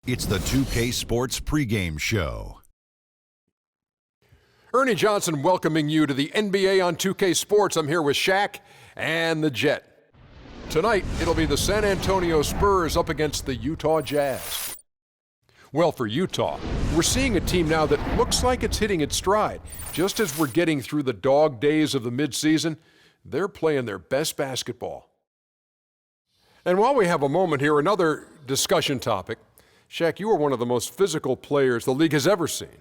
It's the 2K Sports pregame show. Ernie Johnson welcoming you to the NBA on 2K Sports. I'm here with Shaq and the Jet. Tonight, it'll be the San Antonio Spurs up against the Utah Jazz. Well, for Utah, we're seeing a team now that looks like it's hitting its stride. Just as we're getting through the dog days of the midseason, they're playing their best basketball. And while we have a moment here, another discussion topic. Shaq, you are one of the most physical players the league has ever seen.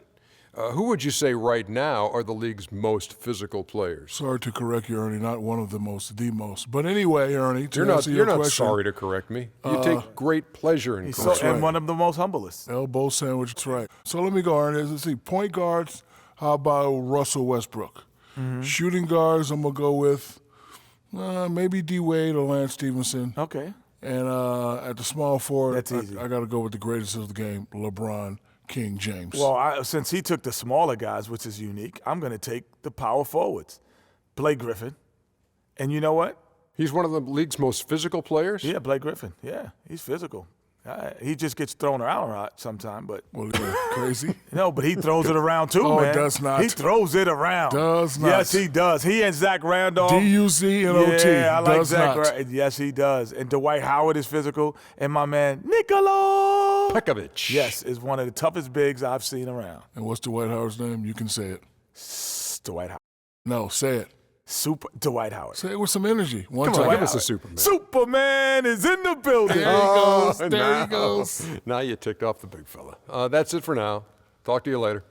Who would you say right now are the league's most physical players? Sorry to correct you, Ernie. Not one of the most, the most. But anyway, Ernie, you're not sorry to correct me. You take great pleasure in correcting. And one of the most humblest. Elbow sandwich, that's right. So let me go, Ernie. Let's see. Point guards, how about Russell Westbrook? Shooting guards, I'm going to go with maybe D. Wade or Lance Stevenson. Okay. And at the small forward, that's easy. I got to go with the greatest of the game, LeBron King James. Well, since he took the smaller guys, which is unique, I'm going to take the power forwards. Blake Griffin. And you know what? He's one of the league's most physical players? Yeah, Blake Griffin. Yeah, he's physical. He just gets thrown around a lot sometimes, but well, crazy. No, but he throws it around too, man. Oh, does not. He throws it around. Does not. Yes, he does. He and Zach Randolph. D-U-Z-N-O-T. Yeah, I like does Zach. not. Yes, he does. And Dwight Howard is physical, and my man Nikola Pekovic. Yes, is one of the toughest bigs I've seen around. And what's Dwight Howard's name? You can say it. Dwight Howard. No, say it. Super Dwight Howard. Say it with some energy. Come on, give us a Superman. Superman is in the building. There he goes. There he goes. Now you ticked off the big fella. That's it for now. Talk to you later.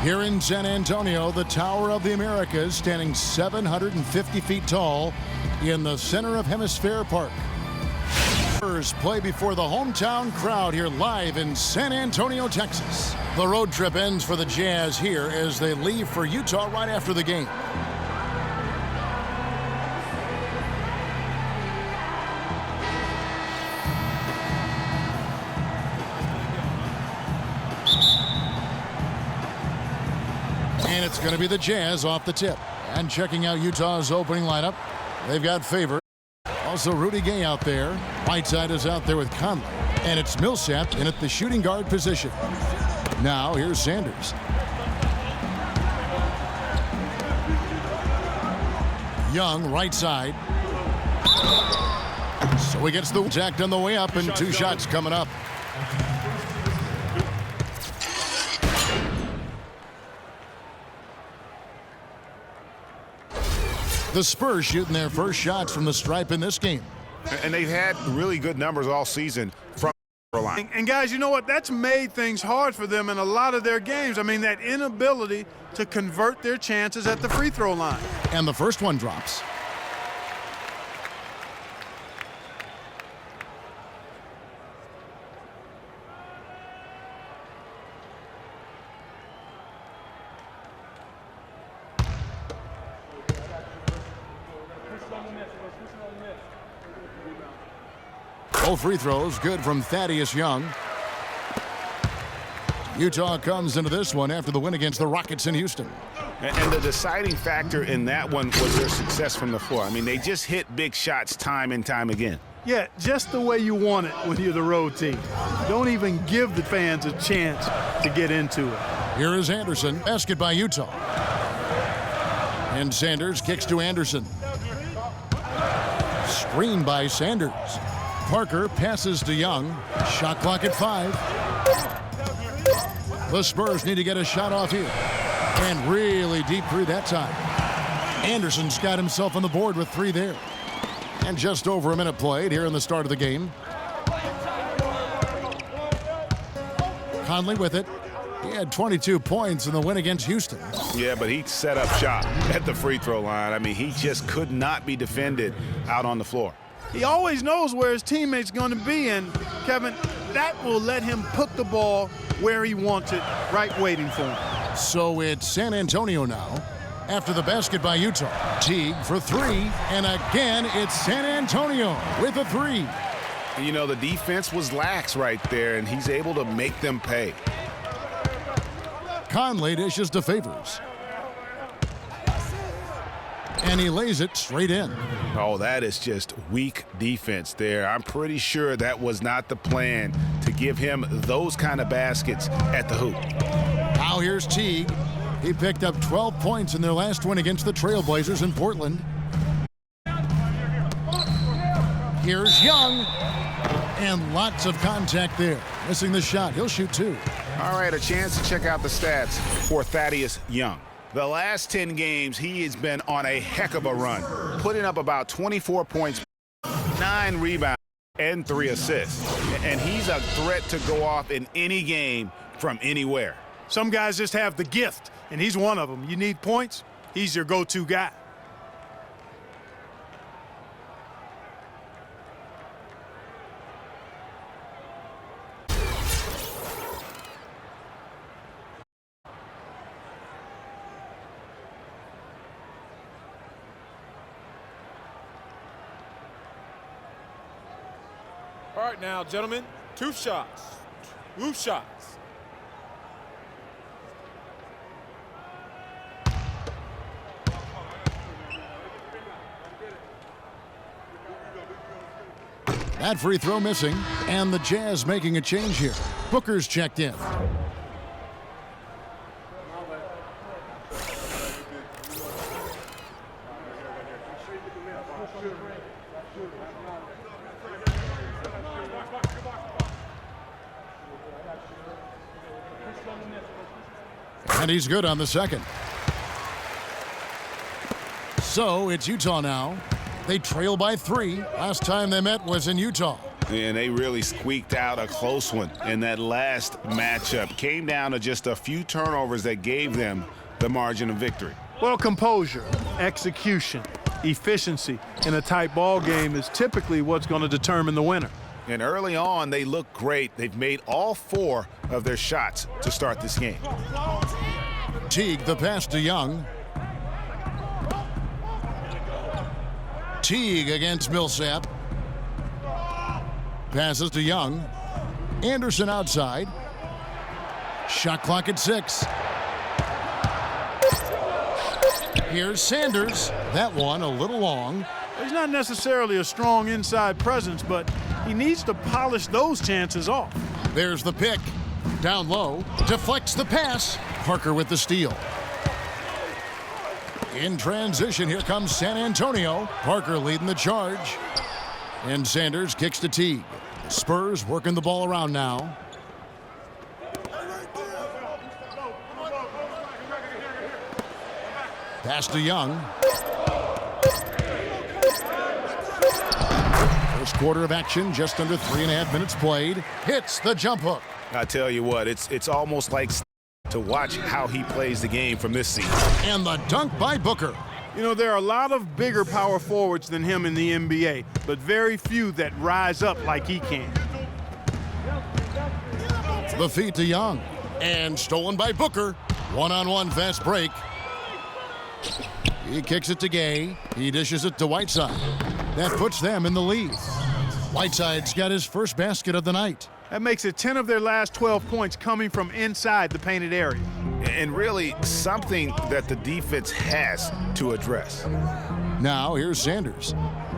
Here in San Antonio, the Tower of the Americas, standing 750 feet tall in the center of Hemisphere Park. Spurs play before the hometown crowd here live in San Antonio, Texas. The road trip ends for the Jazz here as they leave for Utah right after the game. And it's going to be the Jazz off the tip. And checking out Utah's opening lineup, they've got Favor. Also Rudy Gay out there. Whiteside is out there with Conley. And it's Millsap in at the shooting guard position. Now here's Sanders. Young, right side. So he gets the jacked on the way up, and two shots coming up. The Spurs shooting their first shots from the stripe in this game. And they've had really good numbers all season from the line. And guys, you know what? That's made things hard for them in a lot of their games. I mean, that inability to convert their chances at the free throw line. And the first one drops. Both free throws good from Thaddeus Young. Utah comes into this one after the win against the Rockets in Houston. And the deciding factor in that one was their success from the floor. I mean, they just hit big shots time and time again. Yeah, just the way you want it when you're the road team. Don't even give the fans a chance to get into it. Here is Anderson. Basket by Utah. And Sanders kicks to Anderson. Screen by Sanders. Parker passes to Young. Shot clock at 5. The Spurs need to get a shot off here. And really deep through that time. Anderson's got himself on the board with 3 there. And just over a minute played here in the start of the game. Conley with it. He had 22 points in the win against Houston. Yeah, but he set up shop at the free throw line. I mean, he just could not be defended out on the floor. He always knows where his teammate's going to be, and, Kevin, that will let him put the ball where he wants it, right waiting for him. So it's San Antonio now. After the basket by Utah. Teague for 3, and again it's San Antonio with a 3. You know, the defense was lax right there, and he's able to make them pay. Conley dishes to Favors. And he lays it straight in. Oh, that is just weak defense there. I'm pretty sure that was not the plan to give him those kind of baskets at the hoop. Now here's Teague. He picked up 12 points in their last win against the Trailblazers in Portland. Here's Young. And lots of contact there. Missing the shot. He'll shoot 2. All right, a chance to check out the stats for Thaddeus Young. The last 10 games, he has been on a heck of a run, putting up about 24 points, 9 rebounds, and 3 assists. And he's a threat to go off in any game from anywhere. Some guys just have the gift, and he's one of them. You need points, he's your go-to guy. All right now, gentlemen, 2 shots. 2 shots. That free throw missing, and the Jazz making a change here. Booker's checked in. And he's good on the second. So it's Utah now. They trail by 3. Last time they met was in Utah. And they really squeaked out a close one in that last matchup. Came down to just a few turnovers that gave them the margin of victory. Well, composure, execution, efficiency in a tight ball game is typically what's going to determine the winner. And early on, they look great. They've made all 4 of their shots to start this game. Teague, the pass to Young. Teague against Millsap. Passes to Young. Anderson outside. Shot clock at 6. Here's Sanders. That one a little long. He's not necessarily a strong inside presence, but he needs to polish those chances off. There's the pick. Down low. Deflects the pass. Parker with the steal. In transition, here comes San Antonio. Parker leading the charge. And Sanders kicks to Teague. Spurs working the ball around now. Pass to Young. First quarter of action, just under 3.5 minutes played. Hits the jump hook. I tell you what, it's almost like to watch how he plays the game from this season. And the dunk by Booker. You know, there are a lot of bigger power forwards than him in the NBA, but very few that rise up like he can. The feed to Young. And stolen by Booker. One-on-one fast break. He kicks it to Gay. He dishes it to Whiteside. That puts them in the lead. Whiteside's got his first basket of the night. That makes it 10 of their last 12 points coming from inside the painted area. And really something that the defense has to address. Now here's Sanders.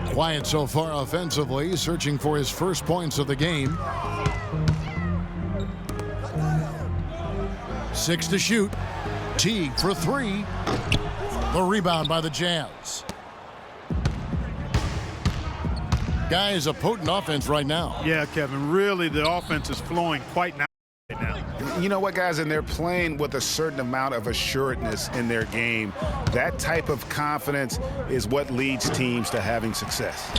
Quiet so far offensively, searching for his first points of the game. 6 to shoot. Teague for 3. The rebound by the Jazz. Guys, a potent offense right now. Yeah, Kevin, really the offense is flowing quite nicely right now. You know what, guys, and they're playing with a certain amount of assuredness in their game. That type of confidence is what leads teams to having success.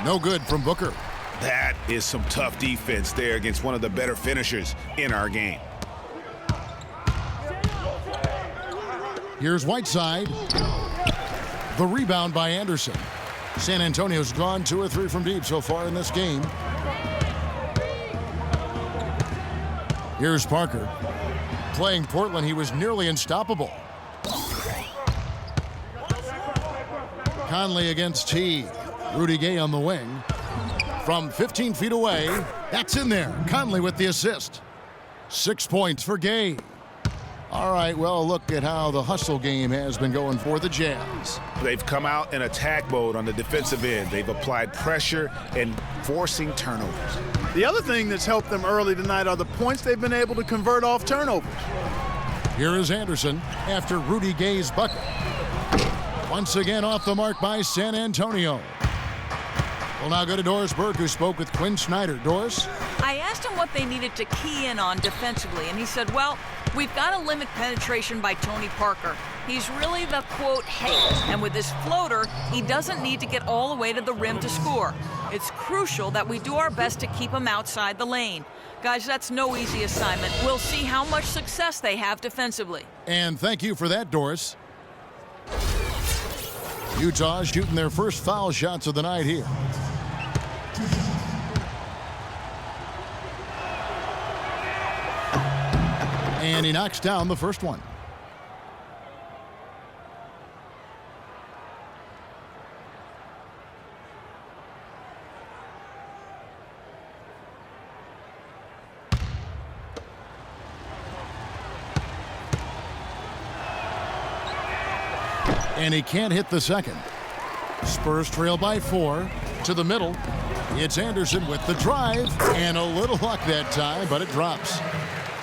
No good from Booker. That is some tough defense there against one of the better finishers in our game. Here's Whiteside. The rebound by Anderson. San Antonio's gone 2 or 3 from deep so far in this game. Here's Parker. Playing Portland, he was nearly unstoppable. Conley against Teague. Rudy Gay on the wing. From 15 feet away, that's in there. Conley with the assist. 6 points for Gay. All right, well, look at how the hustle game has been going for the Jazz. They've come out in attack mode on the defensive end. They've applied pressure and forcing turnovers. The other thing that's helped them early tonight are the points they've been able to convert off turnovers. Here is Anderson after Rudy Gay's bucket. Once again off the mark by San Antonio. We'll now go to Doris Burke, who spoke with Quinn Snyder. Doris? I asked him what they needed to key in on defensively, and he said, well, we've got to limit penetration by Tony Parker. He's really the, quote, head, and with his floater, he doesn't need to get all the way to the rim to score. It's crucial that we do our best to keep him outside the lane. Guys, that's no easy assignment. We'll see how much success they have defensively. And thank you for that, Doris. Utah shooting their first foul shots of the night here. And he knocks down the first one. And he can't hit the second. Spurs trail by 4 to the middle. It's Anderson with the drive and a little luck that time, but it drops.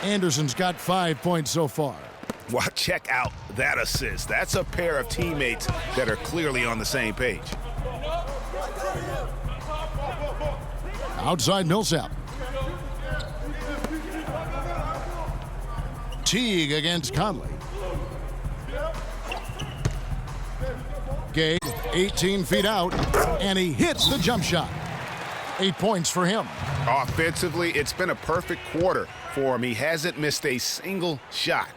Anderson's got 5 points so far. Wow, check out that assist. That's a pair of teammates that are clearly on the same page. Outside Millsap. Teague against Conley. Gay, 18 feet out, and he hits the jump shot. 8 points for him. Offensively, it's been a perfect quarter for him. He hasn't missed a single shot.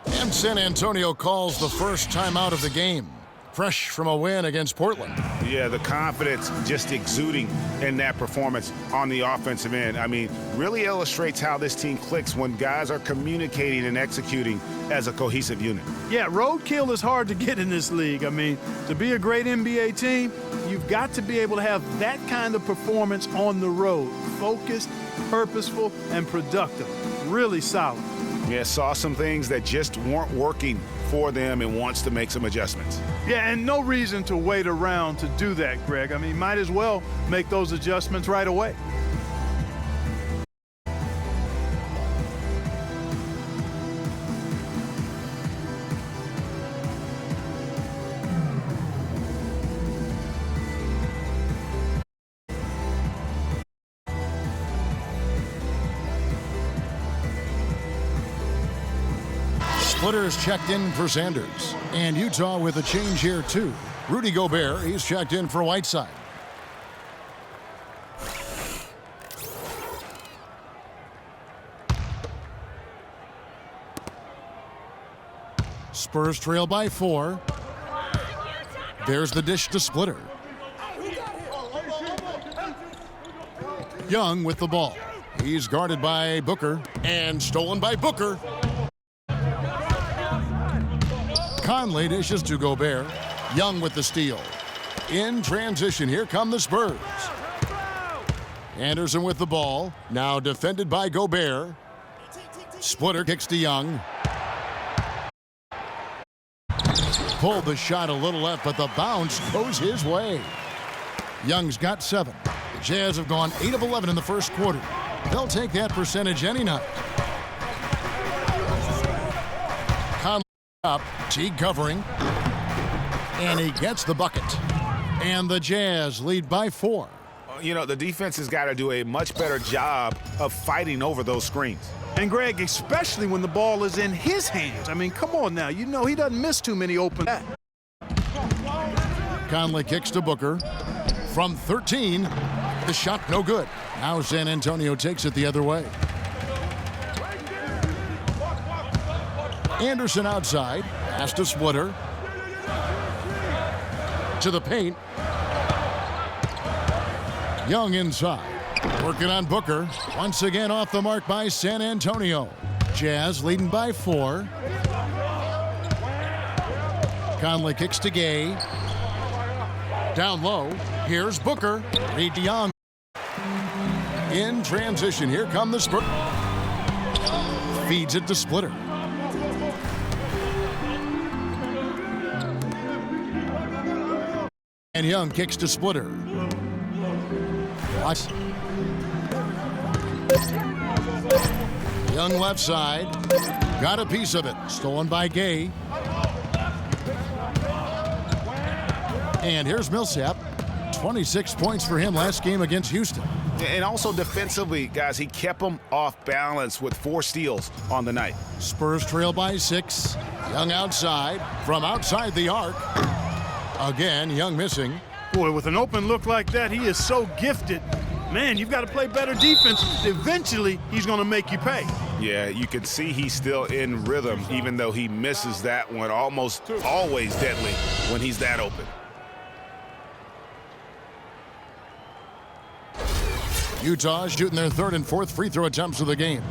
And San Antonio calls the first time out of the game. Fresh from a win against Portland. Yeah, the confidence just exuding in that performance on the offensive end. I mean, really illustrates how this team clicks when guys are communicating and executing as a cohesive unit. Yeah, roadkill is hard to get in this league. I mean, to be a great NBA team, you've got to be able to have that kind of performance on the road. Focused, purposeful, and productive. Really solid. Yeah, saw some things that just weren't working for them and wants to make some adjustments. Yeah, and no reason to wait around to do that, Greg. I mean, might as well make those adjustments right away. Splitters checked in for Sanders. And Utah with a change here, too. Rudy Gobert, he's checked in for Whiteside. Spurs trail by 4. There's the dish to Splitter. Young with the ball. He's guarded by Booker and stolen by Booker. Conley dishes to Gobert. Young with the steal. In transition, here come the Spurs. Anderson with the ball. Now defended by Gobert. Splitter kicks to Young. Pulled the shot a little left, but the bounce goes his way. Young's got 7. The Jazz have gone 8 of 11 in the first quarter. They'll take that percentage any night. Conley up. Teague covering. And he gets the bucket. And the Jazz lead by 4. You know, the defense has got to do a much better job of fighting over those screens. And Greg, especially when the ball is in his hands. I mean, come on now. You know he doesn't miss too many open. Conley kicks to Booker. From 13, the shot no good. Now San Antonio takes it the other way. Anderson outside. Pass to Splitter. To the paint. Young inside. Working on Booker. Once again off the mark by San Antonio. Jazz leading by 4. Conley kicks to Gay. Down low. Here's Booker. Reed to Young. In transition. Here come the Spurs. Feeds it to Splitter. And Young kicks to Splitter. Watch. Young left side. Got a piece of it. Stolen by Gay. And here's Millsap. 26 points for him last game against Houston. And also defensively, guys, he kept them off balance with 4 steals on the night. Spurs trail by 6. Young outside. From outside the arc. Again, Young missing. Boy, with an open look like that, he is so gifted. Man, you've got to play better defense. Eventually, he's going to make you pay. Yeah, you can see he's still in rhythm, even though he misses that one. Almost always deadly when he's that open. Utah shooting their 3rd and 4th free throw attempts of the game.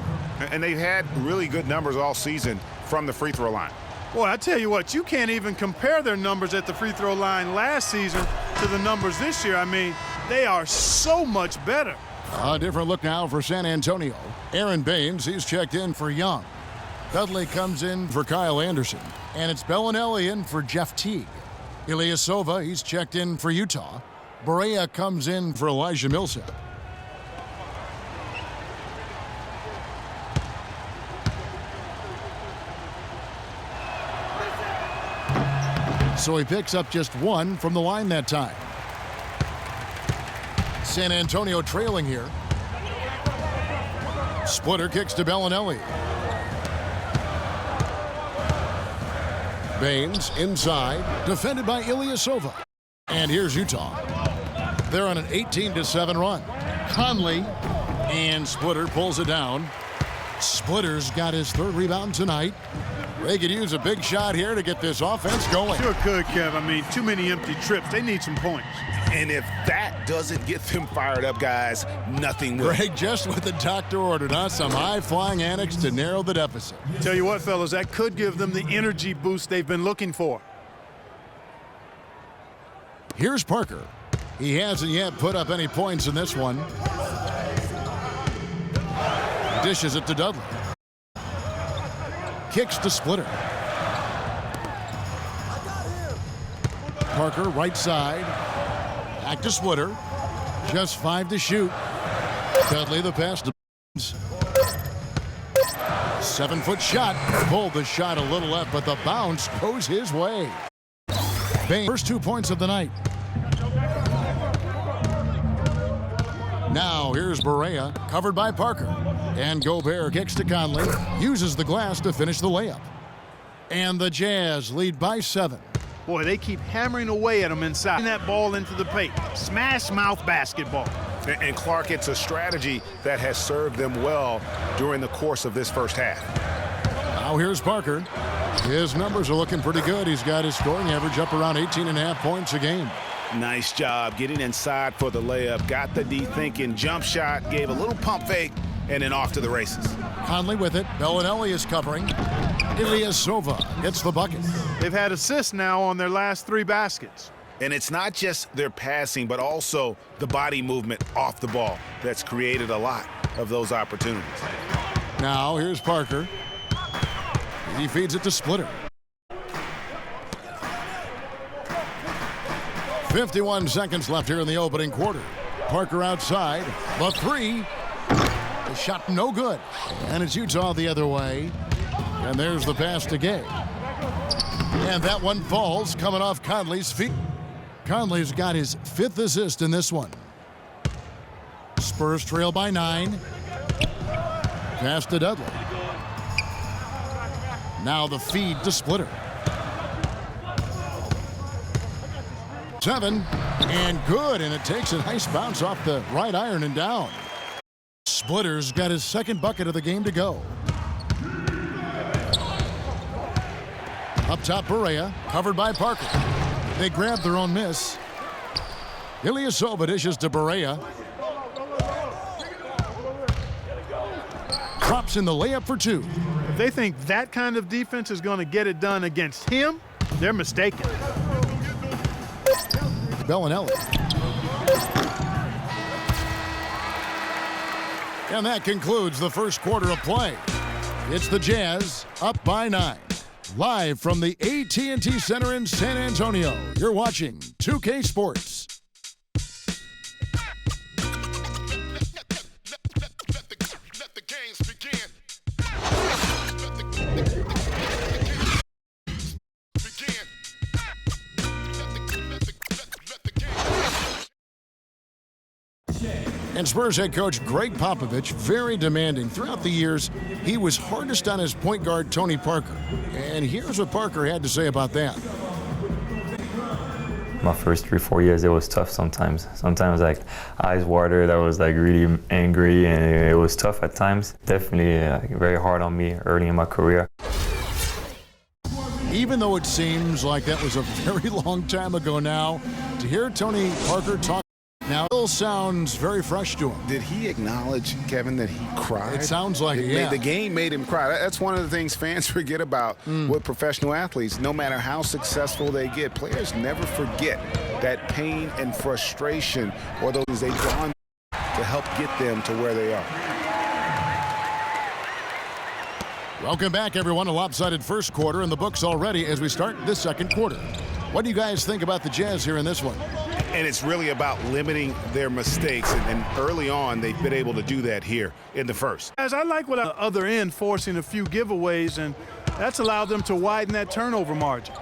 And they've had really good numbers all season from the free throw line. Boy, I tell you what, you can't even compare their numbers at the free throw line last season to the numbers this year. I mean, they are so much better. A different look now for San Antonio. Aaron Baines, he's checked in for Young. Dudley comes in for Kyle Anderson. And it's Bellinelli in for Jeff Teague. Ilyasova, he's checked in for Utah. Barea comes in for Elijah Millsap. So he picks up just 1 from the line that time. San Antonio trailing here. Splitter kicks to Bellinelli. Baines inside, defended by Ilyasova. And here's Utah. They're on an 18-7 run. Conley and Splitter pulls it down. Splitter's got his 3rd rebound tonight. They could use a big shot here to get this offense going. Sure could, Kev. I mean, too many empty trips. They need some points. And if that doesn't get them fired up, guys, nothing will. Greg, just what the doctor ordered, huh? Some high-flying annex to narrow the deficit. Tell you what, fellas, that could give them the energy boost they've been looking for. Here's Parker. He hasn't yet put up any points in this one. Dishes it to Dudley. Kicks to Splitter. Parker right side. Back to Splitter. Just 5 to shoot. Dudley the pass to 7-foot shot. Pulled the shot a little left, but the bounce goes his way. Baines, first 2 points of the night. Now here's Barea, covered by Parker. And Gobert kicks to Conley, uses the glass to finish the layup. And the Jazz lead by 7. Boy, they keep hammering away at them inside. That ball into the paint. Smash mouth basketball. And Clark, it's a strategy that has served them well during the course of this first half. Now here's Parker. His numbers are looking pretty good. He's got his scoring average up around 18.5 points a game. Nice job getting inside for the layup. Got the D thinking jump shot, gave a little pump fake, and then off to the races. Conley with it. Bellinelli is covering. Ilyasova gets the bucket. They've had assists now on their last 3 baskets. And it's not just their passing, but also the body movement off the ball that's created a lot of those opportunities. Now here's Parker. He feeds it to Splitter. 51 seconds left here in the opening quarter. Parker outside. The 3. The shot no good. And it's Utah the other way. And there's the pass to Gay. And that one falls, coming off Conley's feet. Conley's got his 5th assist in this one. Spurs trail by 9. Pass to Dudley. Now the feed to Splitter. 7. And good. And it takes a nice bounce off the right iron and down. Splitter's got his 2nd bucket of the game to go. Up top, Barea, covered by Parker. They grab their own miss. Ilyasova dishes to Barea. Drops in the layup for 2. If they think that kind of defense is going to get it done against him, they're mistaken. Bellinelli. And that concludes the first quarter of play. It's the Jazz up by 9. Live from the AT&T Center in San Antonio, you're watching 2K Sports. Let the games begin. And Spurs head coach Greg Popovich, very demanding. Throughout the years, he was hardest on his point guard, Tony Parker. And here's what Parker had to say about that. My first 3-4 years, it was tough sometimes. Sometimes, like, eyes watered. I was, like, really angry, and it was tough at times. Definitely very hard on me early in my career. Even though it seems like that was a very long time ago now, to hear Tony Parker talk now still sounds very fresh to him. Did he acknowledge, Kevin, that he cried? It sounds like it, yeah. The game made him cry. That's one of the things fans forget about with professional athletes. No matter how successful they get, players never forget that pain and frustration or those they draw on to help get them to where they are. Welcome back, everyone. A lopsided first quarter in the books already as we start this second quarter. What do you guys think about the Jazz here in this one? And it's really about limiting their mistakes. And early on, they've been able to do that here in the first. As I like what the other end forcing a few giveaways, and that's allowed them to widen that turnover margin.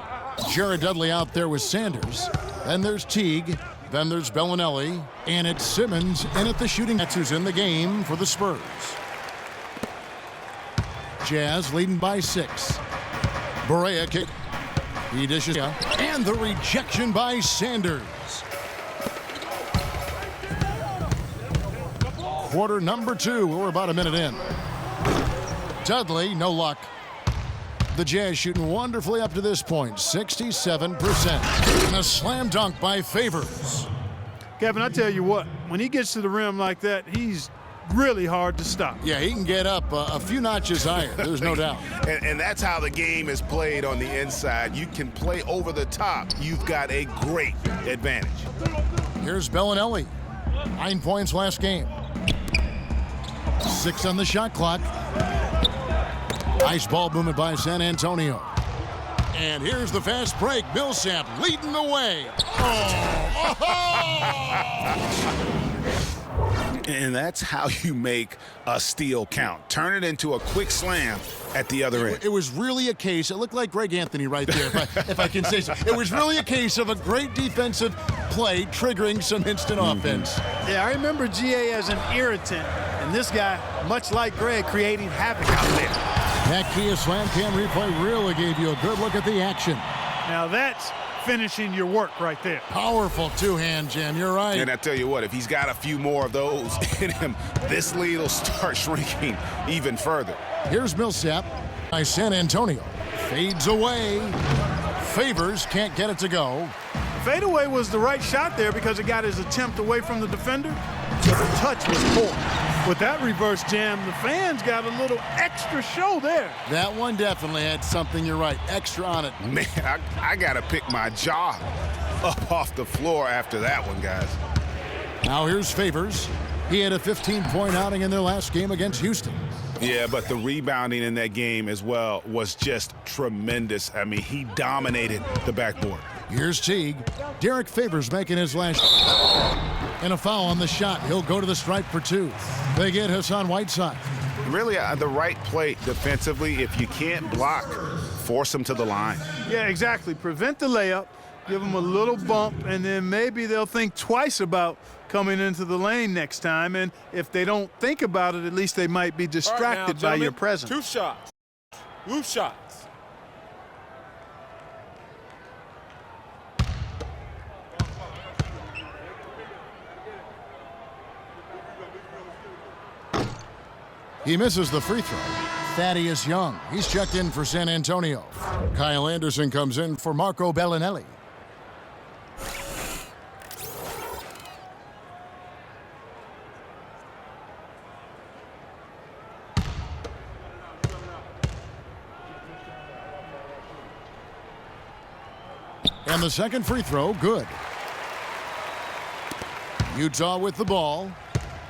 Jared Dudley out there with Sanders. Then there's Teague. Then there's Bellinelli. And it's Simmons in at the shooting. That's who's in the game for the Spurs. Jazz leading by 6. Barea kick. He dishes. And the rejection by Sanders. Quarter number 2. We're about a minute in. Dudley, no luck. The Jazz shooting wonderfully up to this point, 67%. And a slam dunk by Favors. Kevin, I tell you what, when he gets to the rim like that, he's really hard to stop. Yeah, he can get up a few notches higher, there's no doubt. And that's how the game is played on the inside. You can play over the top. You've got a great advantage. Here's Bellinelli. 9 points last game. 6 on the shot clock. Nice ball movement by San Antonio. And here's the fast break. Millsap leading the way. And that's how you make a steal count. Turn it into a quick slam at the other end. It was really a case. It looked like Greg Anthony right there, if I can say so. It was really a case of a great defensive play triggering some instant offense. Yeah, I remember GA as an irritant, and this guy, much like Greg, creating havoc out there. That Kia Slam Cam replay really gave you a good look at the action. Now that's finishing your work right there. Powerful two-hand jam, you're right. And I tell you what, if he's got a few more of those in him, this lead will start shrinking even further. Here's Millsap by San Antonio. Fades away. Favors can't get it to go. Fadeaway was the right shot there because it got his attempt away from the defender, but the touch was poor. With that reverse jam, the fans got a little extra show there. That one definitely had something, you're right, extra on it. Man, I got to pick my jaw up off the floor after that one, guys. Now here's Favors. He had a 15-point outing in their last game against Houston. Yeah, but the rebounding in that game as well was just tremendous. I mean, he dominated the backboard. Here's Teague. Derek Favors making his last. And a foul on the shot. He'll go to the stripe for 2. They get Hassan Whiteside. Really, the right play defensively. If you can't block, force them to the line. Yeah, exactly. Prevent the layup, give them a little bump, and then maybe they'll think twice about coming into the lane next time. And if they don't think about it, at least they might be distracted by your presence. 2 shots. Roof shots. He misses the free throw. Thaddeus Young, he's checked in for San Antonio. Kyle Anderson comes in for Marco Bellinelli. And the second free throw, good. Utah with the ball.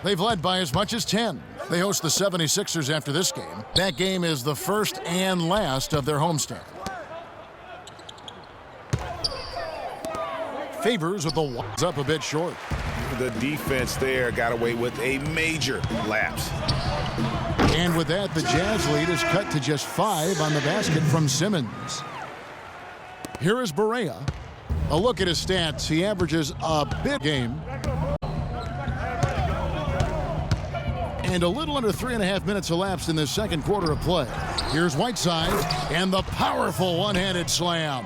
They've led by as much as 10. They host the 76ers after this game. That game is the first and last of their homestand. Favors with the ones up a bit short. The defense there got away with a major lapse. And with that, the Jazz lead is cut to just 5 on the basket from Simmons. Here is Barea. A look at his stats. He averages a bit game. And a little under 3.5 minutes elapsed in the second quarter of play. Here's Whiteside and the powerful one-handed slam.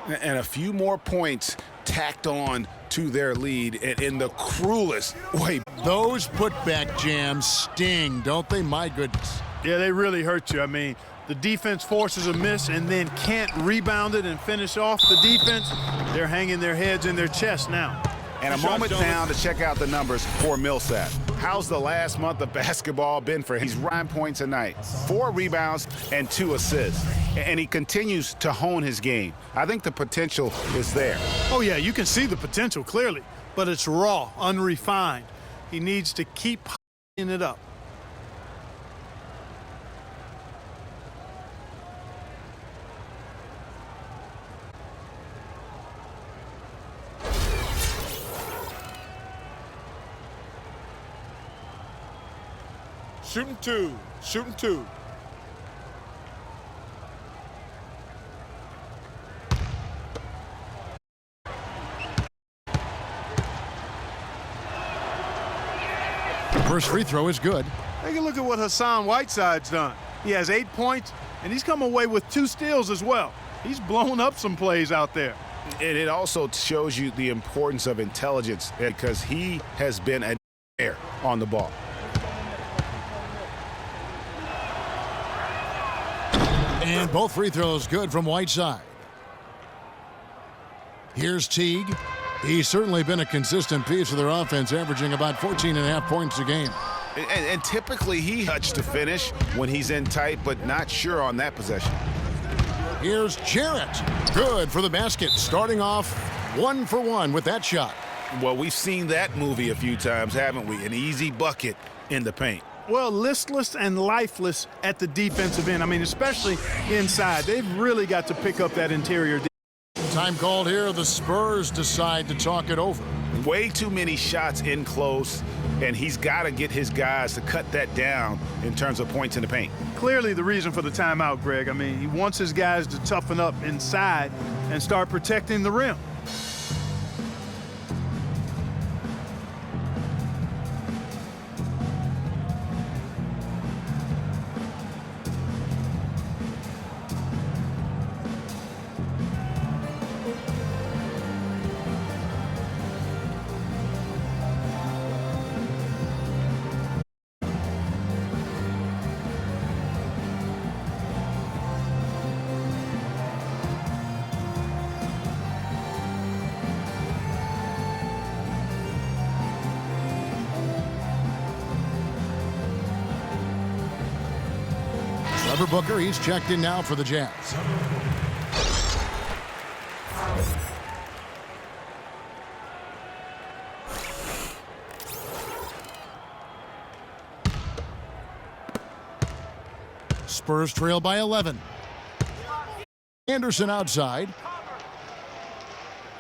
And a few more points tacked on to their lead in the cruelest way. Those putback jams sting, don't they? My goodness. Yeah, they really hurt you. I mean, the defense forces a miss and then can't rebound it and finish off the defense. They're hanging their heads in their chest now. And a moment now to check out the numbers for Millsap. How's the last month of basketball been for him? He's 9 points a night, 4 rebounds, and 2 assists. And he continues to hone his game. I think the potential is there. Oh, yeah, you can see the potential clearly, but it's raw, unrefined. He needs to keep putting it up. Shooting two. Shooting two. First free throw is good. Take a look at what Hassan Whiteside's done. He has 8 points, and he's come away with 2 steals as well. He's blown up some plays out there. And it also shows you the importance of intelligence because he has been a air on the ball. And both free throws good from Whiteside. Here's Teague. He's certainly been a consistent piece of their offense, averaging about 14.5 points a game. And typically he touches to finish when he's in tight, but not sure on that possession. Here's Jarrett. Good for the basket, starting off 1 for 1 with that shot. Well, we've seen that movie a few times, haven't we? An easy bucket in the paint. Well, listless and lifeless at the defensive end. I mean, especially inside. They've really got to pick up that interior defense. Time called here. The Spurs decide to talk it over. Way too many shots in close, and he's got to get his guys to cut that down in terms of points in the paint. Clearly the reason for the timeout, Greg. I mean, he wants his guys to toughen up inside and start protecting the rim. Trevor Booker, he's checked in now for the Jazz. Spurs trail by 11. Anderson outside.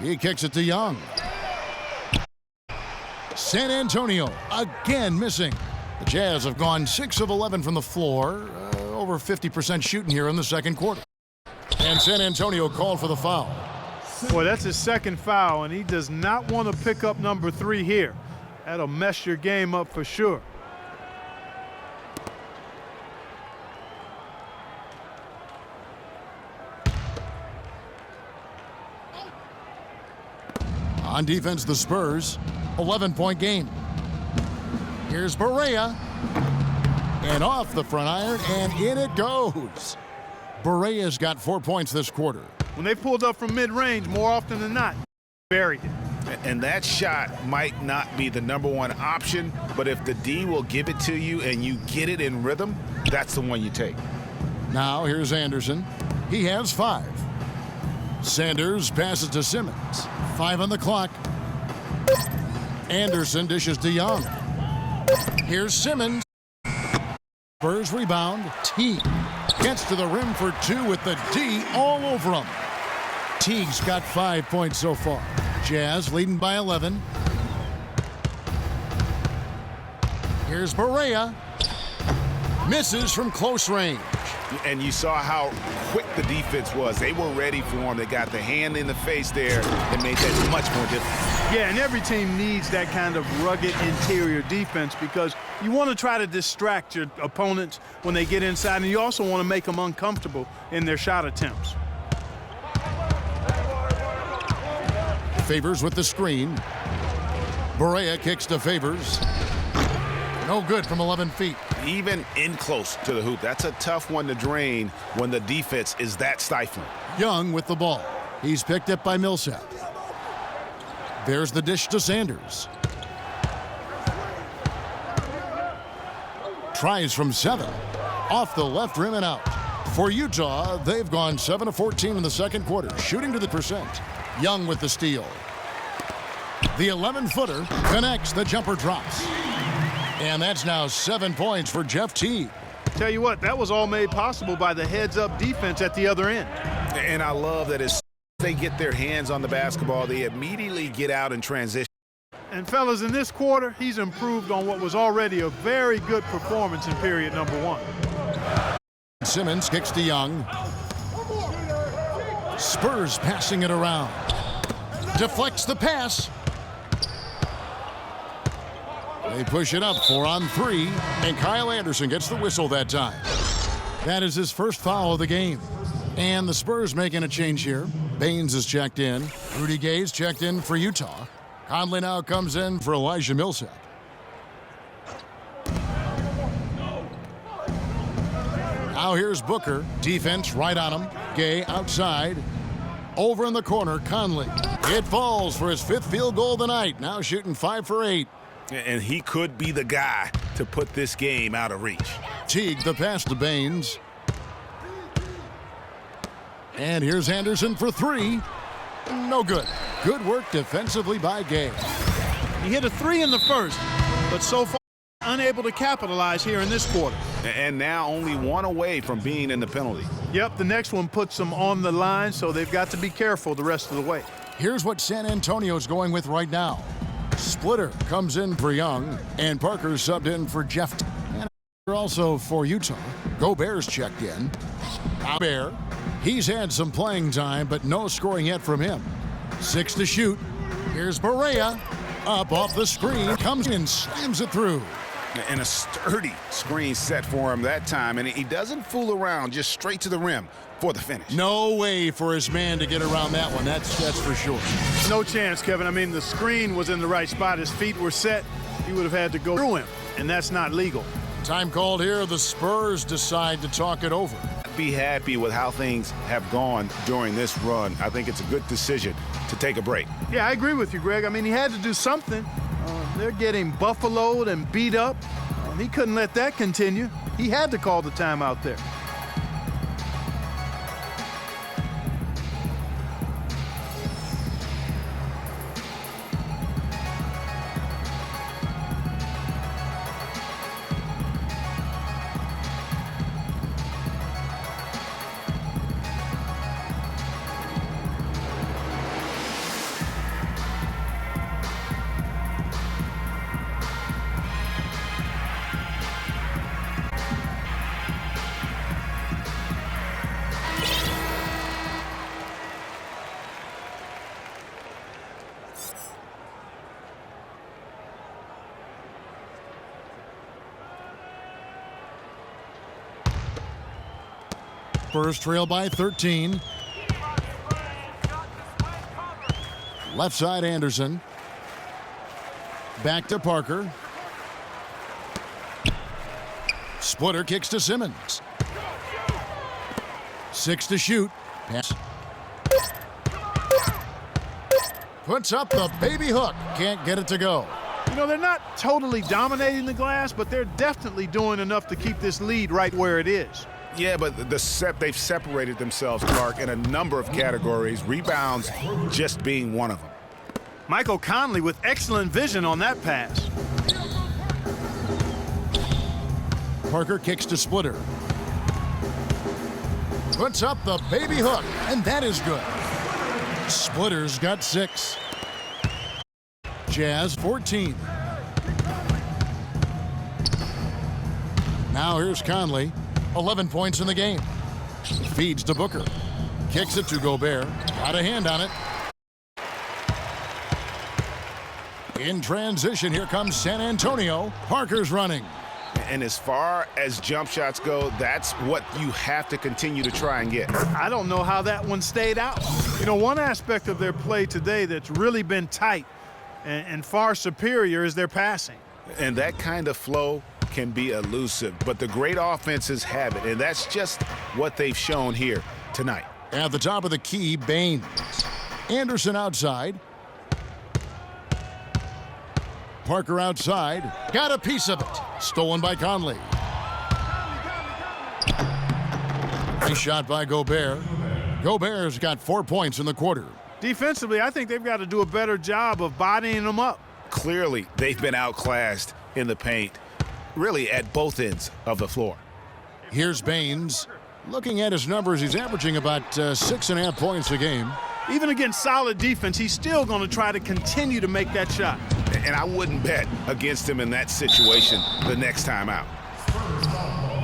He kicks it to Young. San Antonio again missing. The Jazz have gone 6 of 11 from the floor. Over 50% shooting here in the second quarter. And San Antonio called for the foul. Boy, that's his second foul, and he does not want to pick up number 3 here. That'll mess your game up for sure. On defense, the Spurs, 11-point game. Here's Barea. And off the front iron, and in it goes. Barea's got 4 points this quarter. When they pulled up from mid-range, more often than not, buried it. And that shot might not be the #1 option, but if the D will give it to you and you get it in rhythm, that's the one you take. Now here's Anderson. He has 5. Sanders passes to Simmons. 5 on the clock. Anderson dishes to Young. Here's Simmons. Spurs rebound. Teague gets to the rim for two with the D all over him. Teague's got 5 points so far. Jazz leading by 11. Here's Barea. Misses from close range. And you saw how quick the defense was. They were ready for him. They got the hand in the face there and made that much more difficult. Yeah, and every team needs that kind of rugged interior defense because you want to try to distract your opponents when they get inside, and you also want to make them uncomfortable in their shot attempts. Favors with the screen. Barea kicks to Favors. No good from 11 feet. Even in close to the hoop. That's a tough one to drain when the defense is that stifling. Young with the ball. He's picked up by Millsap. There's the dish to Sanders. Tries from 7. Off the left rim and out. For Utah, they've gone 7 of 14 in the second quarter, shooting to the percent. Young with the steal. The 11-footer connects. The jumper drops. And that's now 7 points for Jeff Teague. Tell you what, that was all made possible by the heads-up defense at the other end. And I love that as they get their hands on the basketball, they immediately get out and transition. And fellas, in this quarter, he's improved on what was already a very good performance in period number 1. Simmons kicks to Young. Spurs passing it around. Deflects the pass. They push it up 4 on 3, and Kyle Anderson gets the whistle that time. That is his first foul of the game. And the Spurs making a change here. Baines is checked in. Rudy Gay's checked in for Utah. Conley now comes in for Elijah Millsap. Now here's Booker. Defense right on him. Gay outside. Over in the corner, Conley. It falls for his 5th field goal of the night. Now shooting 5 for 8. And he could be the guy to put this game out of reach. Teague the pass to Baines. And here's Anderson for 3. No good. Good work defensively by Gay. He hit a 3 in the first, but so far unable to capitalize here in this quarter. And now only 1 away from being in the penalty. Yep, the next one puts them on the line, so they've got to be careful the rest of the way. Here's what San Antonio's going with right now. Splitter comes in for Young, and Parker subbed in for Jeff. And also for Utah, Gobert's checked in. Gobert, he's had some playing time, but no scoring yet from him. 6 to shoot. Here's Barea. Up off the screen, comes in, slams it through. And a sturdy screen set for him that time, and he doesn't fool around, just straight to the rim for the finish. No way for his man to get around that one, that's for sure. No chance, Kevin. I mean, the screen was in the right spot. His feet were set. He would have had to go through him, and that's not legal. Time called here. The Spurs decide to talk it over. Be happy with how things have gone during this run. I think it's a good decision to take a break. Yeah, I agree with you, Greg. I mean, he had to do something. They're getting buffaloed and beat up. He couldn't let that continue. He had to call the timeout there. Spurs trail by 13. Left side Anderson. Back to Parker. Splitter kicks to Simmons. 6 to shoot. Pass. Puts up the baby hook. Can't get it to go. You know, they're not totally dominating the glass, but they're definitely doing enough to keep this lead right where it is. Yeah, but they've separated themselves, Clark, in a number of categories, rebounds just being one of them. Michael Conley with excellent vision on that pass. Parker kicks to Splitter. Puts up the baby hook, and that is good. Splitter's got 6. Jazz 14. Now here's Conley. 11 points in the game. Feeds to Booker. Kicks it to Gobert. Got a hand on it. In transition, here comes San Antonio. Parker's running. And as far as jump shots go, that's what you have to continue to try and get. I don't know how that one stayed out. You know, one aspect of their play today that's really been tight and far superior is their passing. And that kind of flow can be elusive, but the great offenses have it, and that's just what they've shown here tonight. At the top of the key, Baines. Anderson outside. Parker outside. Got a piece of it. Stolen by Conley. Nice shot by Gobert. Gobert's got 4 points in the quarter. Defensively, I think they've got to do a better job of bodying them up. Clearly, they've been outclassed in the paint, really at both ends of the floor. Here's Baines. Looking at his numbers, he's averaging about 6.5 points a game. Even against solid defense, he's still going to try to continue to make that shot. And I wouldn't bet against him in that situation the next time out.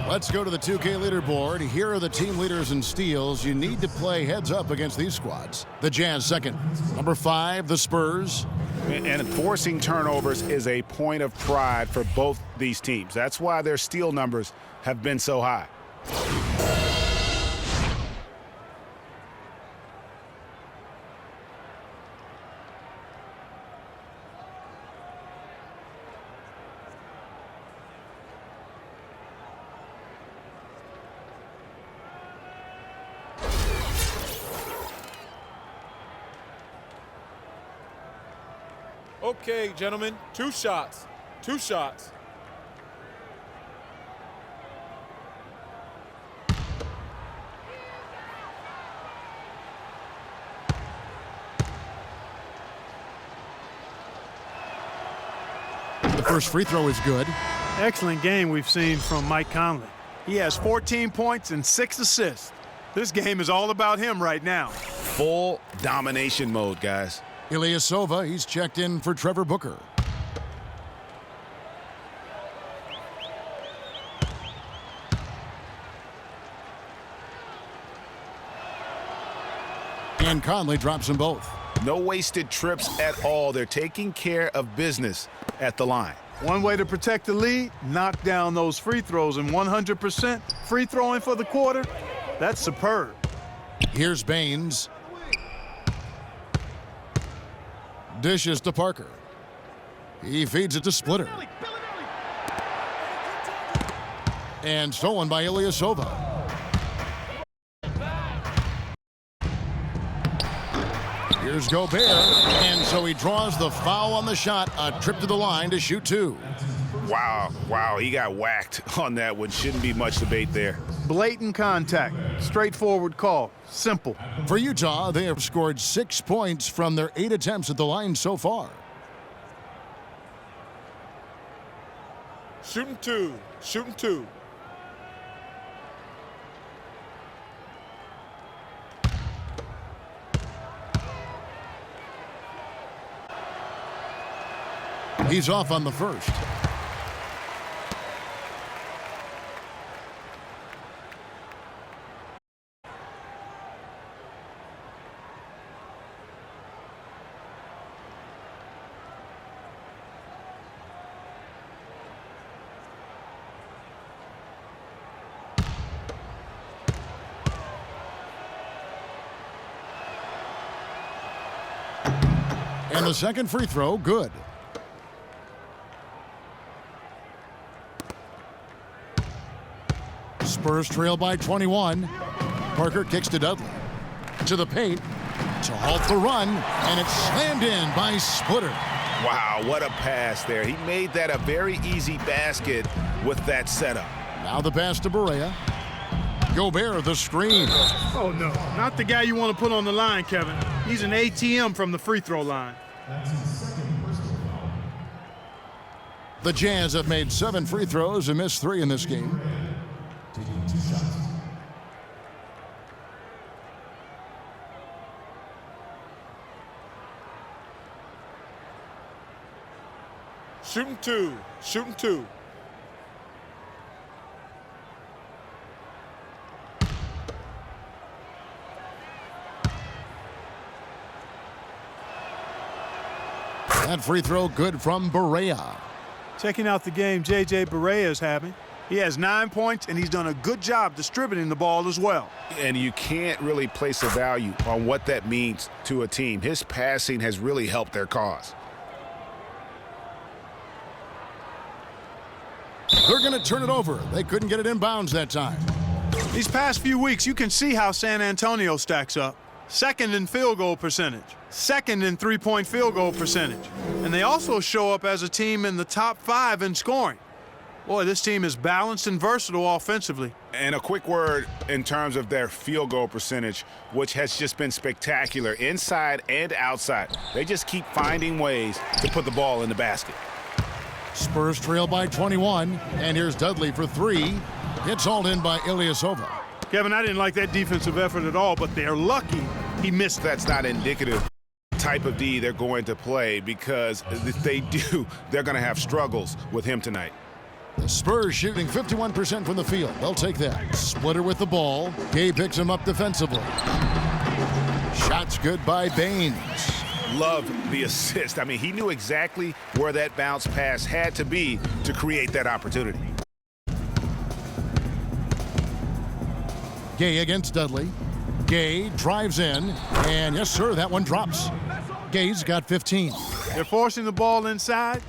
Let's go to the 2K leaderboard. Here are the team leaders in steals. You need to play heads up against these squads. The Jazz second. Number 5, the Spurs. And forcing turnovers is a point of pride for both these teams. That's why their steal numbers have been so high. Okay, gentlemen, 2 shots. 2 shots. The first free throw is good. Excellent game we've seen from Mike Conley. He has 14 points and 6 assists. This game is all about him right now. Full domination mode, guys. Ilyasova, he's checked in for Trevor Booker. And Conley drops them both. No wasted trips at all. They're taking care of business at the line. One way to protect the lead, knock down those free throws, and 100% free throwing for the quarter, that's superb. Here's Baines. Dishes to Parker. He feeds it to Splitter. And stolen by Ilyasova. Here's Gobert. And so he draws the foul on the shot. A trip to the line to shoot 2. Wow, he got whacked on that one. Shouldn't be much debate there. Blatant contact. Straightforward call. Simple. For Utah, they have scored 6 points from their 8 attempts at the line so far. Shooting 2. Shooting 2. He's off on the first. And the second free throw, good. Spurs trail by 21. Parker kicks to Dudley. To the paint. To halt the run. And it's slammed in by Splitter. Wow, what a pass there. He made that a very easy basket with that setup. Now the pass to Barea. Gobert, the screen. Oh, no. Not the guy you want to put on the line, Kevin. He's an ATM from the free throw line. The Jazz have made 7 free throws and missed 3 in this game. Shooting two. Shooting two. That free throw good from Barea. Checking out the game J.J. Barea is having. He has 9 points, and he's done a good job distributing the ball as well. And you can't really place a value on what that means to a team. His passing has really helped their cause. They're going to turn it over. They couldn't get it in bounds that time. These past few weeks, you can see how San Antonio stacks up. Second in field goal percentage, second in three-point field goal percentage. And they also show up as a team in the top 5 in scoring. Boy, this team is balanced and versatile offensively. And a quick word in terms of their field goal percentage, which has just been spectacular inside and outside. They just keep finding ways to put the ball in the basket. Spurs trail by 21, and here's Dudley for 3. It's hauled in by Ilyasova. Kevin, I didn't like that defensive effort at all, but they're lucky he missed. That's not indicative type of D they're going to play, because if they do, they're going to have struggles with him tonight. The Spurs shooting 51% from the field. They'll take that. Splitter with the ball. Gay picks him up defensively. Shots good by Baines. Love the assist. I mean, he knew exactly where that bounce pass had to be to create that opportunity. Gay against Dudley. Gay drives in, and yes, sir, that one drops. Gay's got 15. They're forcing the ball inside,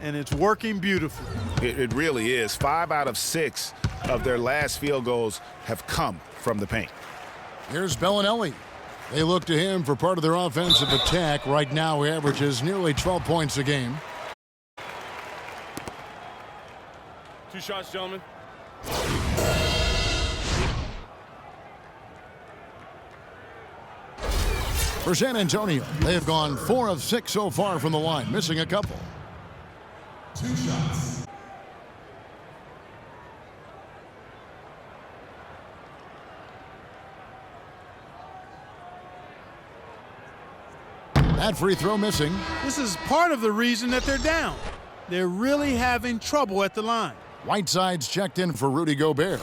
and it's working beautifully. It really is. 5 out of 6 of their last field goals have come from the paint. Here's Bellinelli. They look to him for part of their offensive attack. Right now, he averages nearly 12 points a game. 2 shots, gentlemen. For San Antonio, they have gone 4 of 6 so far from the line, missing a couple. 2 shots. That free throw missing. This is part of the reason that they're down. They're really having trouble at the line. Whiteside's checked in for Rudy Gobert.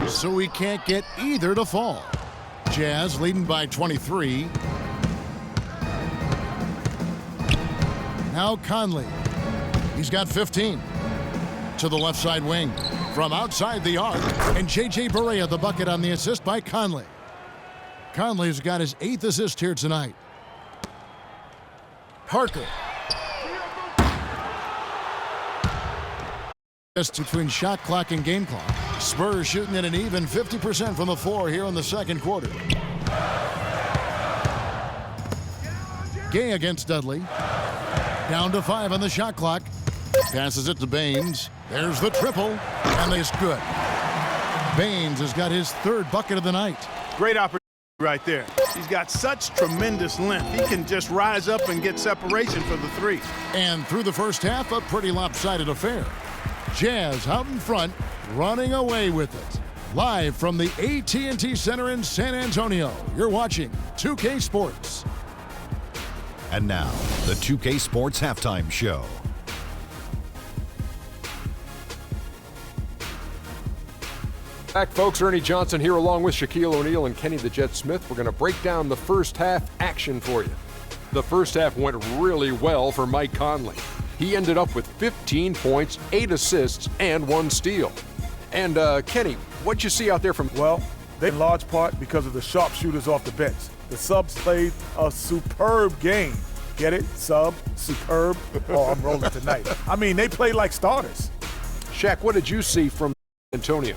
So we can't get either to fall. Jazz leading by 23. Now Conley. He's got 15. To the left side wing. From outside the arc. And J.J. Barea the bucket on the assist by Conley. Conley's got his 8th assist here tonight. Parker. Just between shot clock and game clock. Spurs shooting at an even 50% from the floor here in the second quarter. Gay against Dudley. Down to 5 on the shot clock. Passes it to Baines. There's the triple, and it's good. Baines has got his 3rd bucket of the night. Great opportunity right there. He's got such tremendous length. He can just rise up and get separation for the 3. And through the first half, a pretty lopsided affair. Jazz out in front, running away with it. Live from the AT&T Center in San Antonio, you're watching 2K Sports. And now, the 2K Sports Halftime Show. Back, folks. Ernie Johnson here along with Shaquille O'Neal and Kenny the Jet Smith. We're going to break down the first half action for you. The first half went really well for Mike Conley. He ended up with 15 points, 8 assists, and 1 steal. And, Kenny, what'd you see out there from... Well, they in large part because of the sharpshooters off the bench. The subs played a superb game. Get it? Sub, superb. Oh, I'm rolling tonight. I mean, they played like starters. Shaq, what did you see from Antonio?